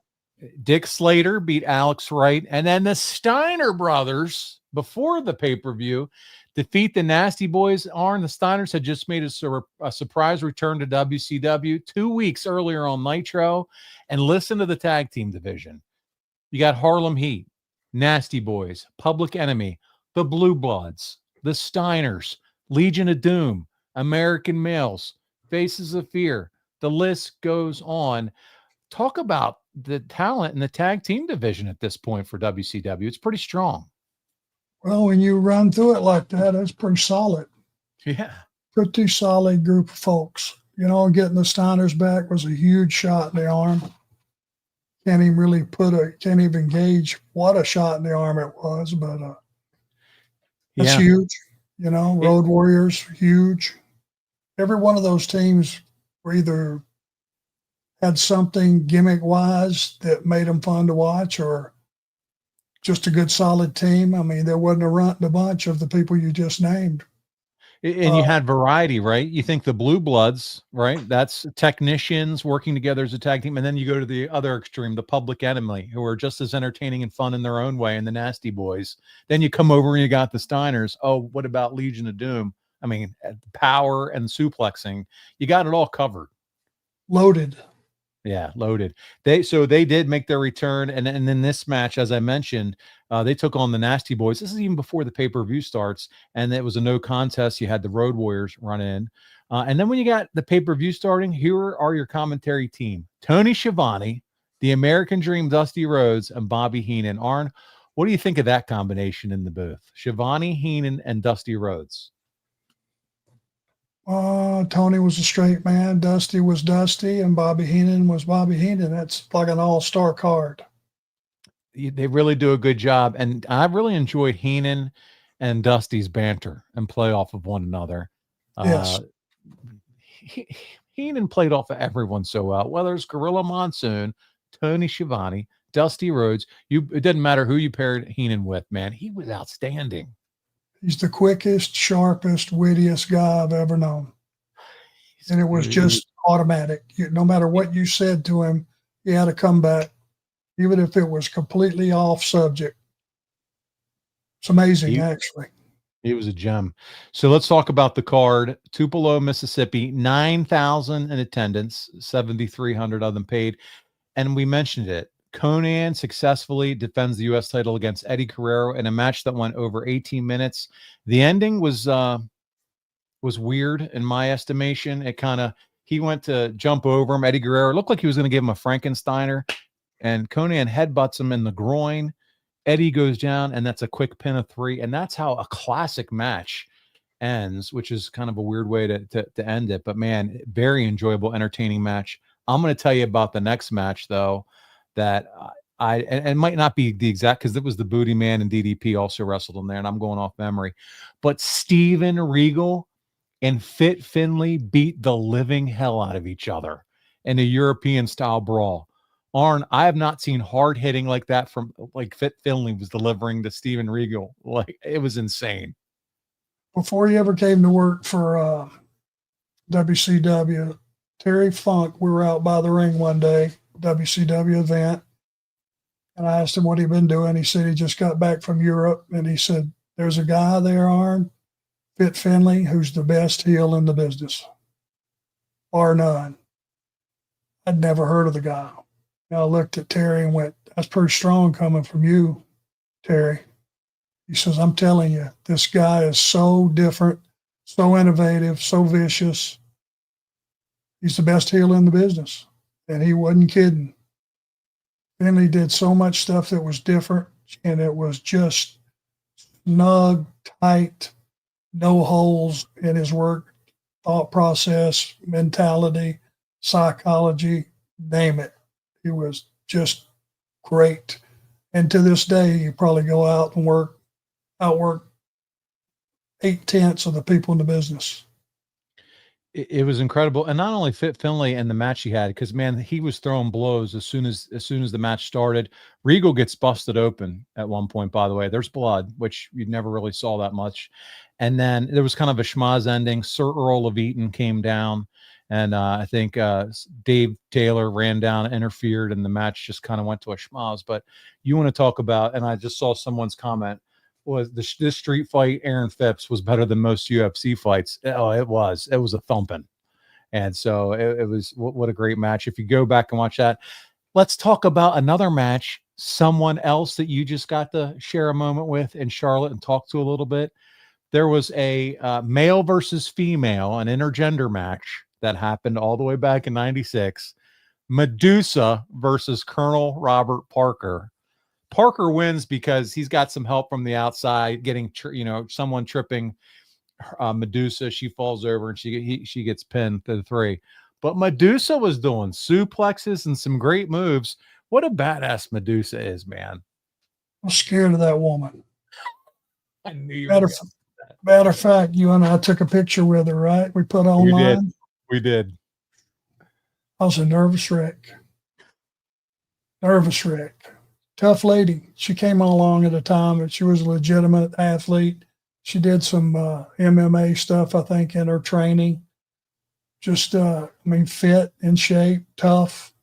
Dick Slater beat Alex Wright. And then the Steiner brothers, before the pay-per-view, defeat the Nasty Boys. Arn, the Steiners had just made a surprise return to WCW 2 weeks earlier on Nitro. And listen to the tag team division. You got Harlem Heat, Nasty Boys, Public Enemy, the Blue Bloods, the Steiners, Legion of Doom, American Males, Faces of Fear. The list goes on. Talk about the talent in the tag team division at this point for WCW. It's pretty strong. Well, when you run through it like that, it's pretty solid. Yeah. Pretty solid group of folks. Getting the Steiners back was a huge shot in the arm. Can't even gauge what a shot in the arm it was, but it's huge. Road Warriors, huge. Every one of those teams were either had something gimmick-wise that made them fun to watch, or just a good, solid team. I mean, there wasn't a bunch of the people you just named. And you had variety, right? You think the Blue Bloods, right? That's technicians working together as a tag team. And then you go to the other extreme, the Public Enemy, who are just as entertaining and fun in their own way, and the Nasty Boys. Then you come over and you got the Steiners. Oh, what about Legion of Doom? I mean, power and suplexing. You got it all covered. Loaded. Yeah, loaded. They did make their return, and in this match, as I mentioned, they took on the Nasty Boys. This is even before the pay-per-view starts, and it was a no contest. You had the Road Warriors run in, and then when you got the pay-per-view starting, here are your commentary team: Tony Schiavone, the American Dream, Dusty Rhodes, and Bobby Heenan. Arn, what do you think of that combination in the booth? Schiavone, Heenan, and Dusty Rhodes. Tony was a straight man, Dusty was Dusty, and Bobby Heenan was Bobby Heenan. That's like an all-star card. They really do a good job, and I really enjoyed Heenan and Dusty's banter and play off of one another. Yes. Heenan played off of everyone so well, whether it's Gorilla Monsoon, Tony Schiavone, Dusty Rhodes. It doesn't matter who you paired Heenan with, man. He was outstanding. He's the quickest, sharpest, wittiest guy I've ever known. And it was just automatic. No matter what you said to him, he had a comeback, even if it was completely off subject. It's amazing, actually. He was a gem. So let's talk about the card. Tupelo, Mississippi, 9,000 in attendance, 7,300 of them paid. And we mentioned it. Conan successfully defends the U.S. title against Eddie Guerrero in a match that went over 18 minutes. The ending was weird in my estimation. He went to jump over him. Eddie Guerrero looked like he was going to give him a Frankensteiner, and Conan headbutts him in the groin. Eddie goes down, and that's a quick pin of 3, and that's how a classic match ends, which is kind of a weird way to end it. But man, very enjoyable, entertaining match. I'm going to tell you about the next match though, that and might not be the exact, because it was the Booty Man and DDP also wrestled in there, and I'm going off memory. But Steven Regal and Fit Finley beat the living hell out of each other in a European style brawl. Arn, I have not seen hard hitting like that from like Fit Finley was delivering to Steven Regal. Like, it was insane. Before he ever came to work for WCW, Terry Funk, we were out by the ring one day, WCW event, and I asked him what he'd been doing. He said he just got back from Europe, and he said, there's a guy there, Arn, Fit Finley, who's the best heel in the business, bar none. I'd never heard of the guy. And I looked at Terry and went, that's pretty strong coming from you, Terry. He says, I'm telling you, this guy is so different, so innovative, so vicious. He's the best heel in the business. And he wasn't kidding. Finley did so much stuff that was different, and it was just snug, tight, no holes in his work, thought process, mentality, psychology, name it. He was just great. And to this day, you probably go out and outwork 8/10 of the people in the business. It was incredible. And not only Fit Finley and the match he had, because man, he was throwing blows as soon as the match started. Regal gets busted open at one point, by the way. There's blood, which you never really saw that much. And then there was kind of a schmoz ending. Sir Earl of Eaton came down, and I think Dave Taylor ran down, interfered, and the match just kind of went to a schmoz. But you want to talk about, and I just saw someone's comment, was this street fight, Aaron Phipps, was better than most UFC fights. Oh, it was a thumping. And so it was, what a great match. If you go back and watch that, let's talk about another match, someone else that you just got to share a moment with in Charlotte and talk to a little bit. There was a male versus female, an intergender match that happened all the way back in 96. Medusa versus Colonel Robert Parker. Parker wins because he's got some help from the outside, getting someone tripping Medusa. She falls over and she gets pinned to the 3. But Medusa was doing suplexes and some great moves. What a badass Medusa is, man. I'm scared of that woman. I knew you. Matter of fact, you and I took a picture with her, right? We put online. We did. I was a nervous wreck. Tough lady. She came along at a time that she was a legitimate athlete. She did some MMA stuff, I think, in her training. Just, fit, in shape, tough.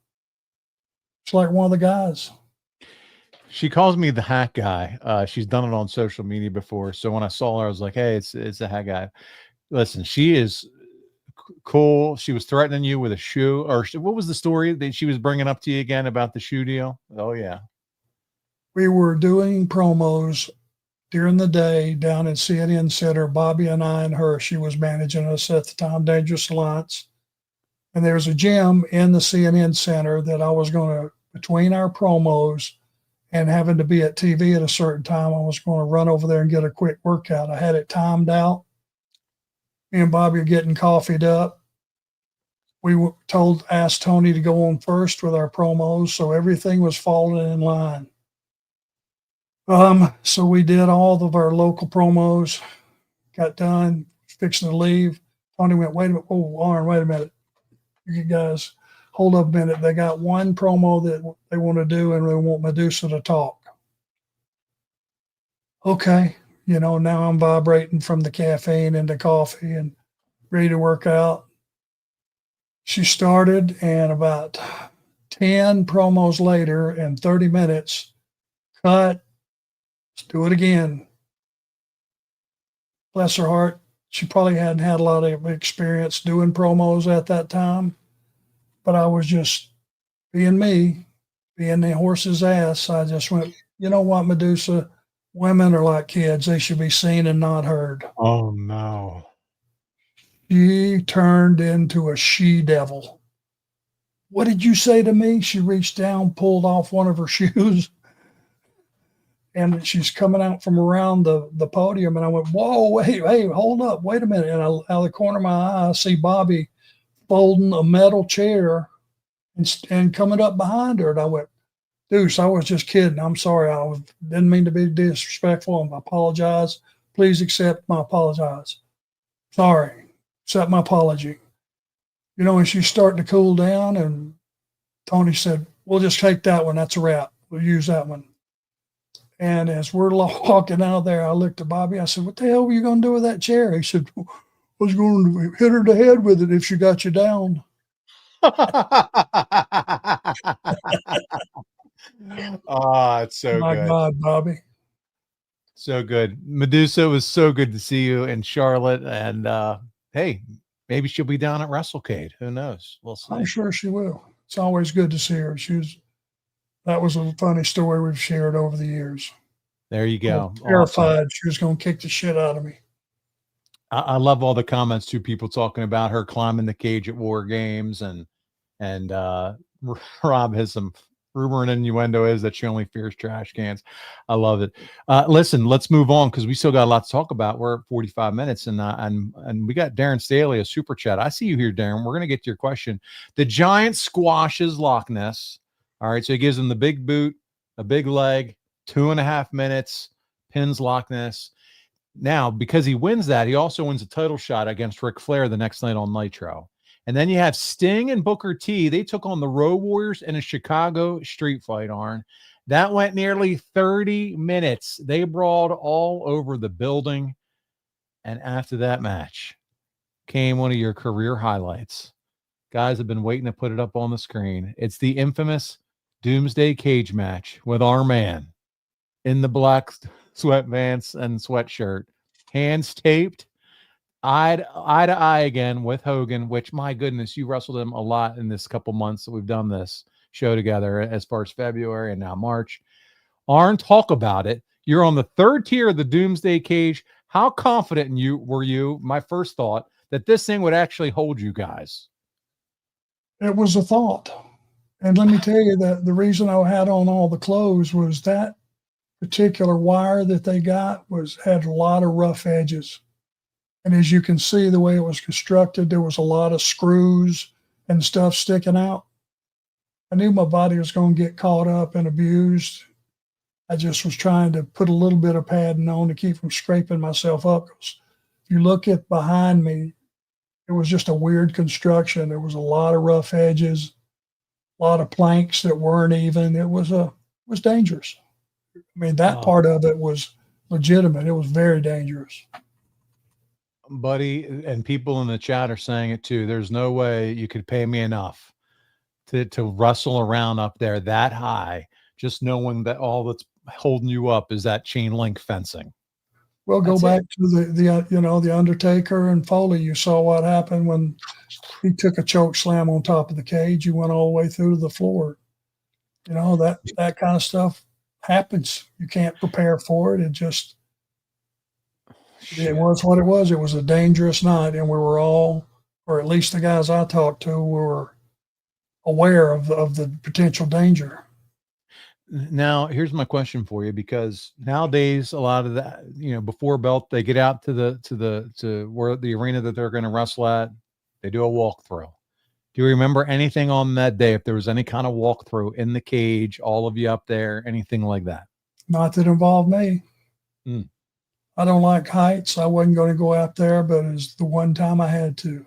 It's like one of the guys. She calls me the hat guy. She's done it on social media before. So when I saw her, I was like, hey, it's a hat guy. Listen, she is cool. She was threatening you with a shoe. Or what was the story that she was bringing up to you again about the shoe deal? Oh, yeah. We were doing promos during the day down at CNN Center, Bobby and I and her. She was managing us at the time, Dangerous Alliance. And there was a gym in the CNN Center that I was going to, between our promos and having to be at TV at a certain time, I was going to run over there and get a quick workout. I had it timed out. Me and Bobby are getting coffeed up. We asked Tony to go on first with our promos, so everything was falling in line. So we did all of our local promos, got done, fixing to leave. Tony went, wait a minute. Oh, Arn, wait a minute. You guys, hold up a minute. They got one promo that they want to do, and they want Medusa to talk. Okay. Now I'm vibrating from the caffeine and the coffee and ready to work out. She started, and about 10 promos later and 30 minutes, cut. Let's do it again. Bless her heart. She probably hadn't had a lot of experience doing promos at that time, but I was just being me, being the horse's ass, I just went, you know what, Medusa? Women are like kids. They should be seen and not heard. Oh, no. She turned into a she-devil. What did you say to me? She reached down, pulled off one of her shoes, and she's coming out from around the podium. And I went, whoa, wait, hey, hold up, wait a minute. And out of the corner of my eye, I see Bobby folding a metal chair and coming up behind her. And I went, Deuce, I was just kidding. I'm sorry. Didn't mean to be disrespectful. I apologize. Please accept my apologize. Sorry. Accept my apology. You know, and she's starting to cool down, and Tony said, we'll just take that one. That's a wrap. We'll use that one. And as we're walking out there, I looked at Bobby. I said, what the hell were you going to do with that chair? He said, I was going to hit her in the head with it if she got you down. Oh, it's so My good. God, Bobby. So good. Medusa, was so good to see you in Charlotte. And hey, maybe she'll be down at WrestleCade. Who knows? We'll see. I'm sure she will. It's always good to see her. That was a funny story we've shared over the years. There you go. Terrified Awesome. she was going to kick the shit out of me. I love all the comments too. People talking about her climbing the cage at War Games, and Rob has some rumor and innuendo is that she only fears trash cans. I love it. Listen, let's move on because we still got a lot to talk about. We're at 45 minutes, and we got Darren Staley, a super chat. I see you here, Darren. We're gonna get to your question. The Giant squashes Loch Ness. All right, so he gives him the big boot, a big leg, 2.5 minutes, pins Loch Ness. Now, because he wins that, he also wins a title shot against Ric Flair the next night on Nitro. And then you have Sting and Booker T. They took on the Road Warriors in a Chicago street fight, Arn. That went nearly 30 minutes. They brawled all over the building. And after that match came one of your career highlights. Guys have been waiting to put it up on the screen. It's the infamous Doomsday Cage Match with our man in the black sweatpants and sweatshirt, hands taped, eye to eye again with Hogan, which, my goodness, you wrestled him a lot in this couple months that we've done this show together, as far as February and now March. Arn, talk about it. You're on the third tier of the Doomsday Cage. How confident were you, my first thought, that this thing would actually hold you guys? It was a thought. And let me tell you that the reason I had on all the clothes was that particular wire that they got had a lot of rough edges. And as you can see, the way it was constructed, there was a lot of screws and stuff sticking out. I knew my body was going to get caught up and abused. I just was trying to put a little bit of padding on to keep from scraping myself up. If you look at behind me, it was just a weird construction. There was a lot of rough edges, a lot of planks that weren't even. It was dangerous. I mean, that part of it was legitimate. It was very dangerous. Buddy, and people in the chat are saying it too. There's no way you could pay me enough to wrestle around up there that high, just knowing that all that's holding you up is that chain link fencing. Well, go back to the Undertaker and Foley. You saw what happened when he took a choke slam on top of the cage. You went all the way through to the floor. You know, that kind of stuff happens. You can't prepare for it. It was what it was. It was a dangerous night, and we were all, or at least the guys I talked to, were aware of the potential danger. Now, here's my question for you, because nowadays a lot of that, before belt, they get out to where the arena that they're going to wrestle at. They do a walkthrough. Do you remember anything on that day? If there was any kind of walkthrough in the cage, all of you up there, anything like that? Not that involved me. I don't like heights. I wasn't going to go out there, but it's the one time I had to.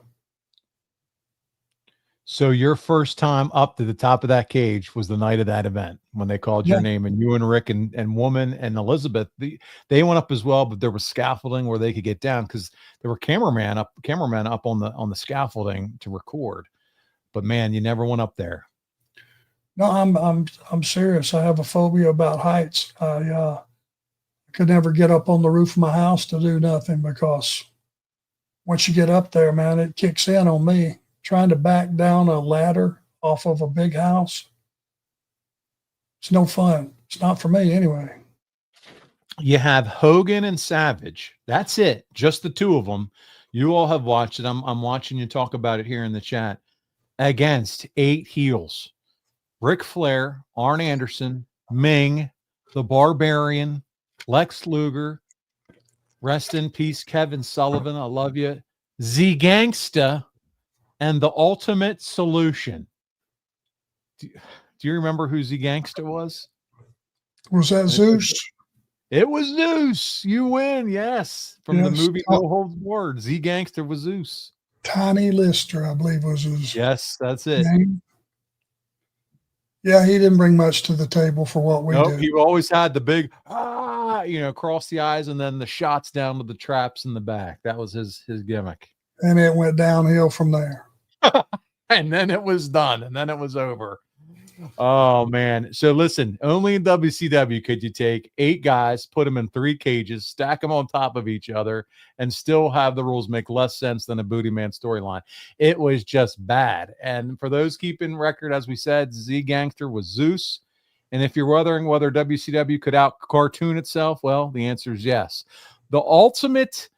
So your first time up to the top of that cage was the night of that event when they called your name, and you and Rick and Woman and Elizabeth, they went up as well, but there was scaffolding where they could get down because there were cameramen up on the scaffolding to record. But man, you never went up there. No, I'm serious. I have a phobia about heights. I could never get up on the roof of my house to do nothing, because once you get up there, man, it kicks in on me. Trying to back down a ladder off of a big house, It's no fun. It's not for me anyway. You have Hogan and Savage. That's it. Just the two of them. You all have watched it. I'm watching you talk about it here in the chat. Against 8 heels. Ric Flair, Arn Anderson, Ming, the Barbarian, Lex Luger, rest in peace, Kevin Sullivan, I love you, Z Gangsta, and the Ultimate Solution. Do you remember who Z Gangsta was? Was that Zeus? It was Zeus. You win, yes. From the movie No Holds Barred. Z Gangster was Zeus. Tiny Lister, I believe, was his Yes, that's it. name. Yeah, he didn't bring much to the table for what we did. He always had the big, across the eyes, and then the shots down to the traps in the back. That was his gimmick. And it went downhill from there. And then it was done, and then it was over. Oh, man. So listen, only in WCW could you take 8 guys, put them in 3 cages, stack them on top of each other, and still have the rules make less sense than a Booty Man storyline. It was just bad. And for those keeping record, as we said, Z Gangster was Zeus. And if you're wondering whether WCW could out-cartoon itself, well, the answer is yes. The Ultimate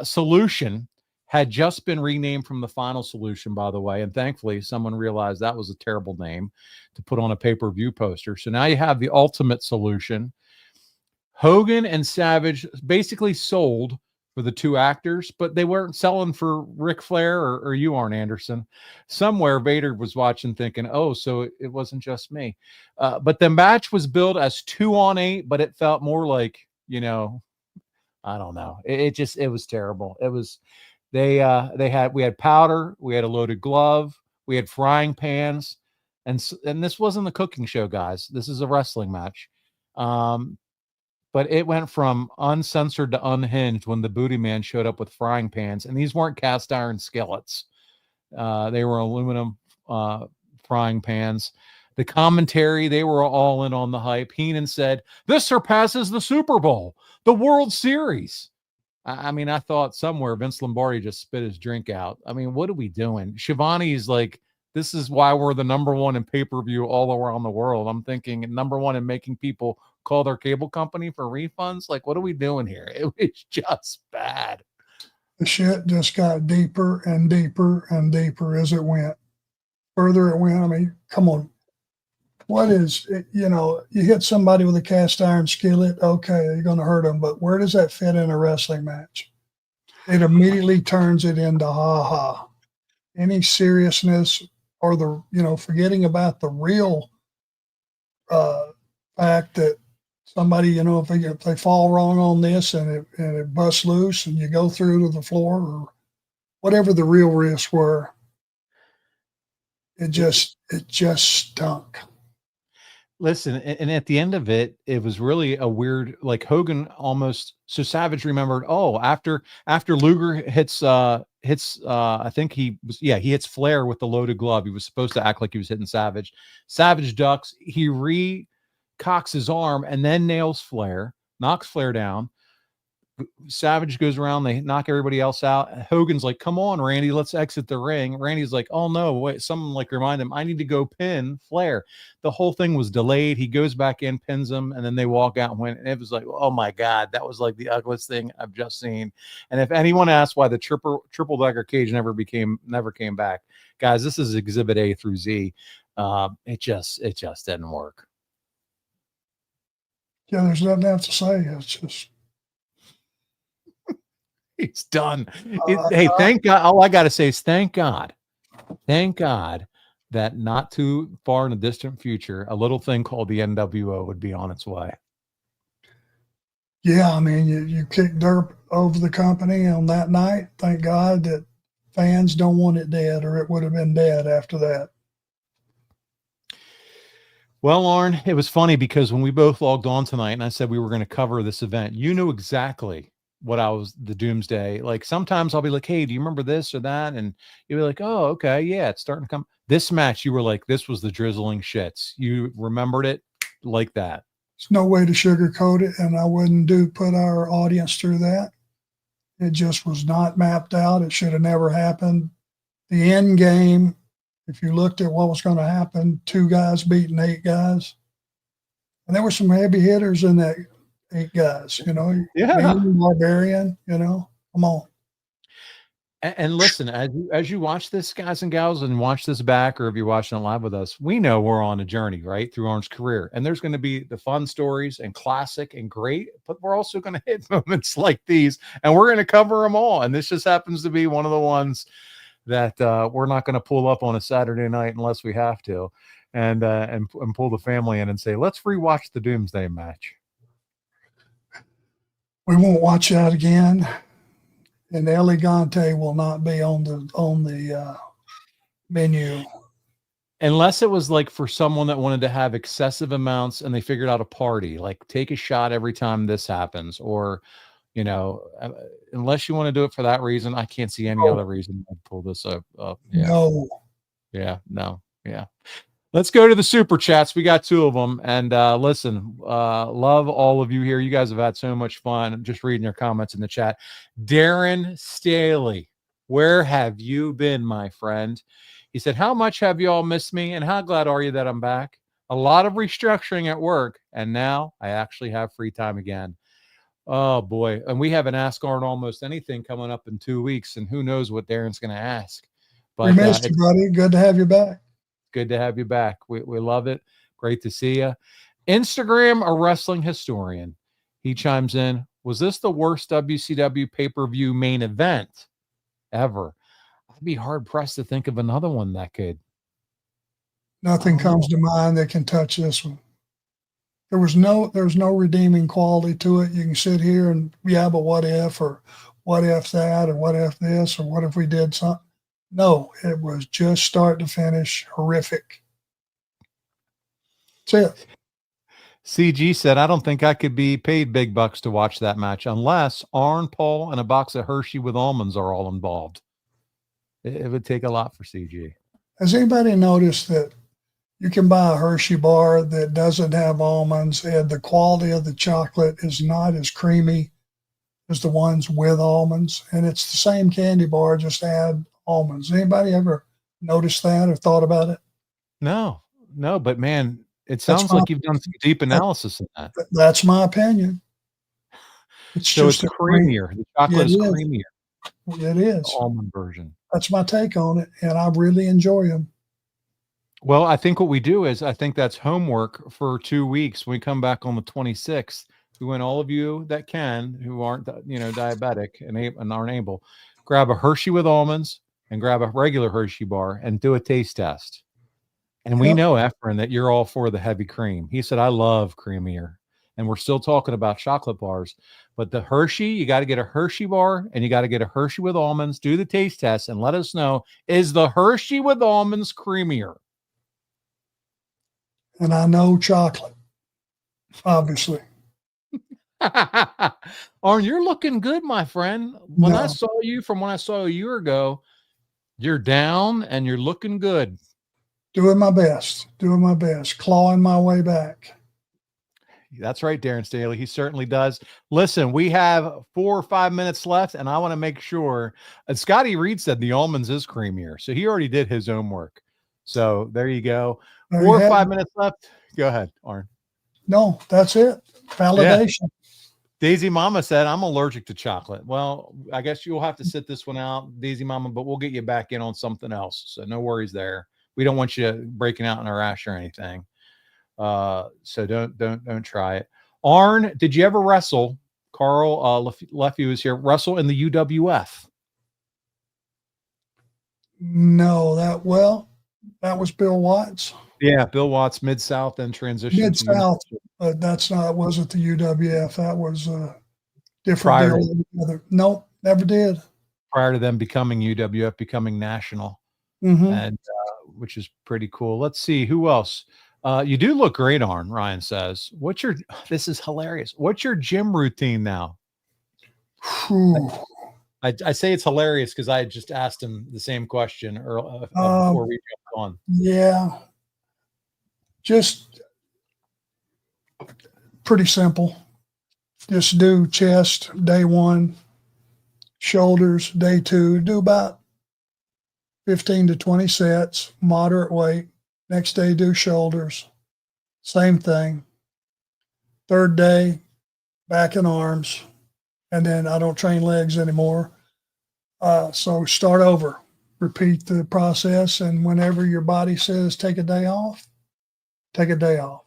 Solution had just been renamed from the Final Solution, by the way, and thankfully someone realized that was a terrible name to put on a pay-per-view poster. So now you have the Ultimate Solution. Hogan and Savage basically sold for the 2 actors, but they weren't selling for Ric Flair or you, Arn Anderson. Somewhere Vader was watching thinking, oh, so it wasn't just me. But the match was billed as 2 on 8, but it felt more like, I don't know. It was terrible. It was... we had powder, we had a loaded glove, we had frying pans, and this wasn't a cooking show, guys. This is a wrestling match. But it went from uncensored to unhinged when the Booty Man showed up with frying pans, and these weren't cast iron skillets. They were aluminum frying pans. The commentary, they were all in on the hype. Heenan said, "This surpasses the Super Bowl, the World Series." I mean, I thought somewhere Vince Lombardi just spit his drink out. I mean, what are we doing? Shivani's like, this is why we're the #1 in pay-per-view all around the world. I'm thinking #1 in making people call their cable company for refunds. Like, what are we doing here? It was just bad. The shit just got deeper and deeper and deeper as it went. Further it went. I mean, come on. What is it? You hit somebody with a cast iron skillet, okay, you're going to hurt them, but where does that fit in a wrestling match? It immediately turns it into ha-ha. Any seriousness or forgetting about the real fact that somebody, if they fall wrong on this and it busts loose and you go through to the floor or whatever the real risks were, it just stunk. Listen, and at the end of it, it was really a weird, like Hogan almost. So Savage remembered, after Luger hits, I think he hits Flair with the loaded glove. He was supposed to act like he was hitting Savage. Savage ducks. He recocks his arm and then nails Flair, knocks Flair down. Savage goes around, they knock everybody else out. Hogan's like, "Come on, Randy, let's exit the ring." Randy's like, "Oh no, wait." Someone remind him, "I need to go pin Flair." The whole thing was delayed. He goes back in, pins him, and then they walk out and win. And it was like, oh my God, that was like the ugliest thing I've just seen. And if anyone asks why the triple decker cage never came back, guys, this is Exhibit A through Z. It just didn't work. Yeah, there's nothing else to say. It's just. He's done. Hey, thank God. All I got to say is thank God that not too far in the distant future, a little thing called the NWO would be on its way. Yeah, I mean, you kicked dirt over the company on that night. Thank God that fans don't want it dead, or it would have been dead after that. Well, Arn, it was funny because when we both logged on tonight and I said we were going to cover this event, you knew exactly what the Doomsday. Like sometimes I'll be like, "Hey, do you remember this or that?" And you'll be like, "Oh, okay, yeah, it's starting to come." This match, you were like, this was the drizzling shits. You remembered it like that. There's no way to sugarcoat it, and I wouldn't put our audience through that. It just was not mapped out. It should have never happened. The end game, if you looked at what was going to happen, 2 guys beating 8 guys, And there were some heavy hitters in that 8 guys, you know. Yeah. Barbarian, you know. Come on. And listen, as you watch this, guys and gals, and watch this back, or if you're watching it live with us, we know we're on a journey, right, through Arn's career. And there's going to be the fun stories and classic and great, but we're also going to hit moments like these, and we're going to cover them all. And this just happens to be one of the ones that we're not going to pull up on a Saturday night unless we have to, and pull the family in and say, let's rewatch the Doomsday match. We won't watch that again. And Elegante will not be on the menu. Unless it was like for someone that wanted to have excessive amounts and they figured out a party, like take a shot every time this happens, or, you know, unless you want to do it for that reason, I can't see any other reason to pull this up. Yeah. No. Yeah. No. Yeah. Let's go to the super chats. We got 2 of them. And listen, love all of you here. You guys have had so much fun just reading your comments in the chat. Darren Staley, where have you been, my friend? He said, how much have you all missed me? And how glad are you that I'm back? A lot of restructuring at work. And now I actually have free time again. Oh, boy. And we haven't asked Arn almost anything coming up in 2 weeks. And who knows what Darren's going to ask. But we missed you, buddy. Good to have you back. Good to have you back. We love it. Great to see you. Instagram, a wrestling historian. He chimes in, was this the worst WCW pay-per-view main event ever? I'd be hard-pressed to think of another one that could. Nothing comes to mind that can touch this one. There's no redeeming quality to it. You can sit here and, yeah, but what if, or what if that, or what if this, or what if we did something? No, it was just start to finish horrific. That's it. CG said, I don't think I could be paid big bucks to watch that match unless Arn, Paul, and a box of Hershey with almonds are all involved. It would take a lot for CG. Has anybody noticed that you can buy a Hershey bar that doesn't have almonds, and the quality of the chocolate is not as creamy as the ones with almonds? And it's the same candy bar, just add almonds. Anybody ever noticed that or thought about it? No, but man, it sounds like you've done some deep analysis in that. That's my opinion. It's creamier. The chocolate is creamier. It is. The almond version. That's my take on it, and I really enjoy them. Well, I think what we do is, I think that's homework for 2 weeks. When we come back on the 26th, we want all of you that can, who aren't, diabetic and aren't able, grab a Hershey with almonds and grab a regular Hershey bar and do a taste test. And we know, Efren, that you're all for the heavy cream. He said, I love creamier. And we're still talking about chocolate bars. But the Hershey, you got to get a Hershey bar and you got to get a Hershey with almonds. Do the taste test and let us know, is the Hershey with almonds creamier? And I know chocolate, obviously. Arn, you're looking good, my friend. When I saw you a year ago, you're down and you're looking good. Doing my best, clawing my way back. That's right, Darren Staley. He certainly does. Listen, we have 4 or 5 minutes left, and I want to make sure. And Scotty Reed said the almonds is creamier, so he already did his own work. So there you go. 4 or 5 minutes left. Go ahead, Arn. No, that's it. Validation. Yeah. Daisy Mama said, I'm allergic to chocolate. Well, I guess you'll have to sit this one out, Daisy Mama, but we'll get you back in on something else. So no worries there. We don't want you breaking out in a rash or anything. So don't try it. Arn, did you ever wrestle? Carl Leffy was here. Wrestle in the UWF? No, that was Bill Watts. Yeah, Bill Watts, Mid-South, then transition. Mid-South, but wasn't the UWF. That was a different deal. Nope, never did. Prior to them becoming UWF, becoming national, and which is pretty cool. Let's see, who else? You do look great, Arn, Ryan says. This is hilarious. What's your gym routine now? I say it's hilarious because I just asked him the same question before we jumped on. Yeah. Just pretty simple. Just do chest day 1, shoulders day 2. Do about 15 to 20 sets, moderate weight. Next day, do shoulders. Same thing. Third day, back and arms. And then I don't train legs anymore. So start over, repeat the process. And whenever your body says take a day off, take a day off.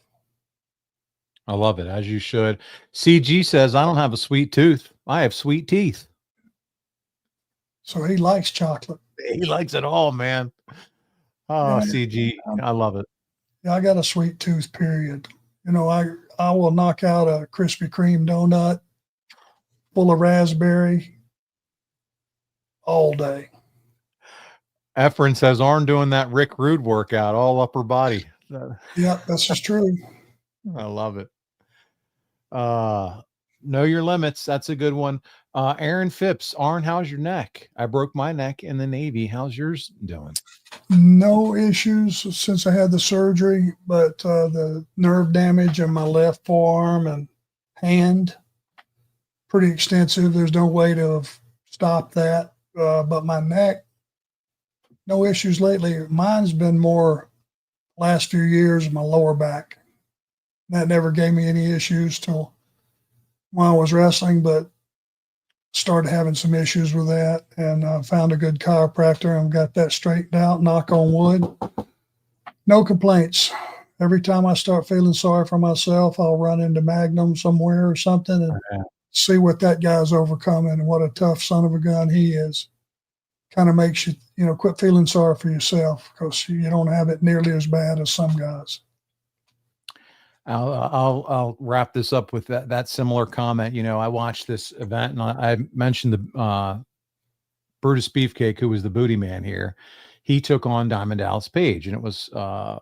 I love it, as you should. CG says, I don't have a sweet tooth. I have sweet teeth. So he likes chocolate. He likes it all, man. Oh, yeah, CG, I love it. Yeah, I got a sweet tooth, period. You know, I will knock out a Krispy Kreme donut full of raspberry all day. Efren says, Arn doing that Rick Rude workout, all upper body. Yeah, that's just true. I love it. Know your limits. That's a good one. Aaron Phipps, Arn, how's your neck? I broke my neck in the Navy. How's yours doing? No issues since I had the surgery, but the nerve damage in my left forearm and hand, pretty extensive. There's no way to have stopped that. But my neck, no issues lately. Mine's been more last few years, my lower back. That never gave me any issues till when I was wrestling, but started having some issues with that, and found a good chiropractor and got that straightened out, knock on wood. No complaints. Every time I start feeling sorry for myself, I'll run into Magnum somewhere or something and see what that guy's overcoming and what a tough son of a gun he is. Kind of makes you, quit feeling sorry for yourself because you don't have it nearly as bad as some guys. I'll wrap this up with that similar comment. I watched this event and I mentioned the Brutus Beefcake, who was the booty man here. He took on Diamond Dallas Page, and it was fun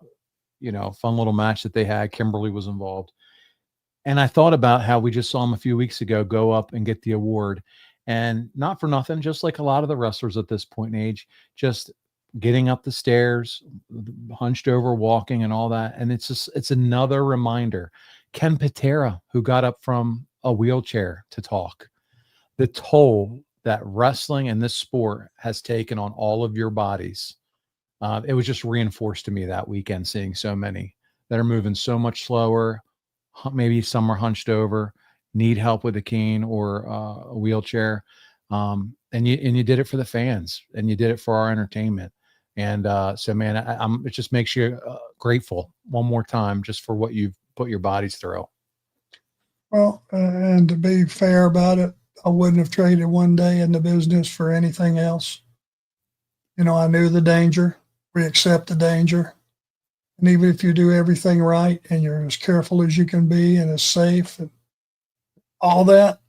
little match that they had. Kimberly was involved, and I thought about how we just saw him a few weeks ago go up and get the award, and not for nothing, just like a lot of the wrestlers at this point in age, just getting up the stairs, hunched over, walking and all that. And it's another reminder. Ken Patera, who got up from a wheelchair to talk, the toll that wrestling and this sport has taken on all of your bodies. It was just reinforced to me that weekend, seeing so many that are moving so much slower. Maybe some are hunched over, need help with a cane or a wheelchair. And you did it for the fans, and you did it for our entertainment. And so, man, it just makes you grateful one more time just for what you've put your bodies through. Well, and to be fair about it, I wouldn't have traded one day in the business for anything else. I knew the danger. We accept the danger. And even if you do everything right and you're as careful as you can be and as safe and all that,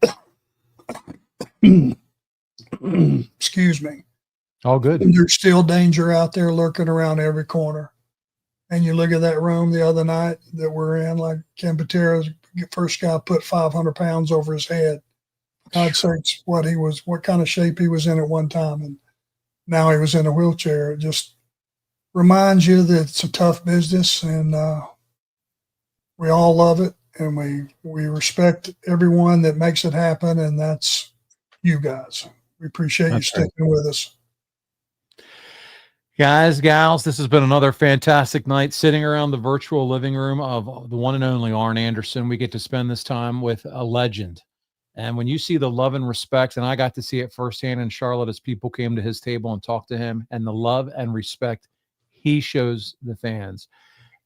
excuse me. All good. There's still danger out there lurking around every corner. And you look at that room the other night that we're in, like Ken Patera's first guy put 500 pounds over his head. God sakes, what kind of shape he was in at one time. And now he was in a wheelchair. It just reminds you that it's a tough business, and we all love it. And we respect everyone that makes it happen. And that's you guys. We appreciate you sticking with us. Guys, gals, this has been another fantastic night sitting around the virtual living room of the one and only Arn Anderson. We get to spend this time with a legend. And when you see the love and respect, and I got to see it firsthand in Charlotte as people came to his table and talked to him, and the love and respect he shows the fans,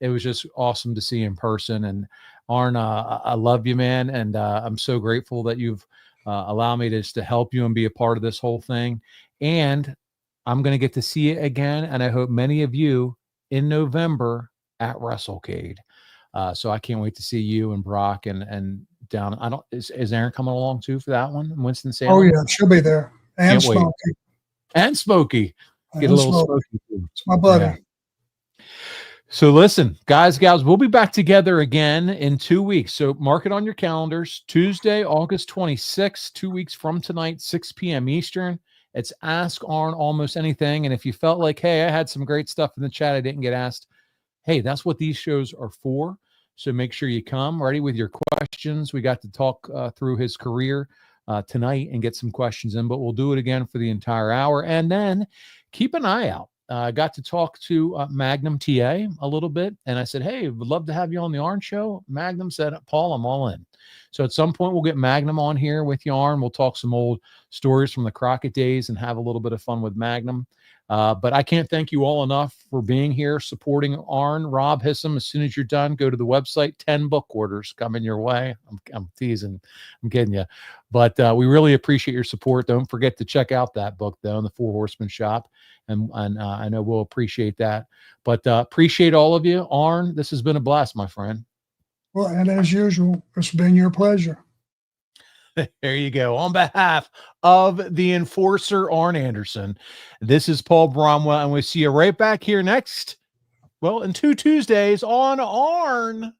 it was just awesome to see in person. And Arn, I love you, man. And I'm so grateful that you've allowed me to help you and be a part of this whole thing. And I'm going to get to see it again, and I hope many of you in November at WrestleCade. So I can't wait to see you and Brock and down. Is Aaron coming along too for that one? Winston-Salem? Oh yeah, she'll be there. And Smokey. And Smokey. Get a little Smokey too. It's my buddy. Yeah. So listen, guys, gals, we'll be back together again in 2 weeks. So mark it on your calendars. Tuesday, August 26th, 2 weeks from tonight, 6 p.m. Eastern. It's Ask Arn Almost Anything. And if you felt like, hey, I had some great stuff in the chat I didn't get asked, hey, that's what these shows are for. So make sure you come ready with your questions. We got to talk through his career tonight and get some questions in, but we'll do it again for the entire hour. And then keep an eye out I got to talk to Magnum TA a little bit, and I said, hey, would love to have you on the Arn Show. Magnum said, Paul, I'm all in. So at some point, we'll get Magnum on here with you, Arn. We'll talk some old stories from the Crockett days and have a little bit of fun with Magnum. But I can't thank you all enough for being here, supporting Arn. Rob Hissam, as soon as you're done, go to the website. 10 book orders coming your way. I'm teasing. I'm kidding you. But we really appreciate your support. Don't forget to check out that book, though, in the Four Horsemen shop. And I know we'll appreciate that. But appreciate all of you. Arn, this has been a blast, my friend. Well, and as usual, it's been your pleasure. There you go. On behalf of the enforcer, Arn Anderson, this is Paul Bromwell, and we'll see you right back here next, well, in 2 Tuesdays on Arn.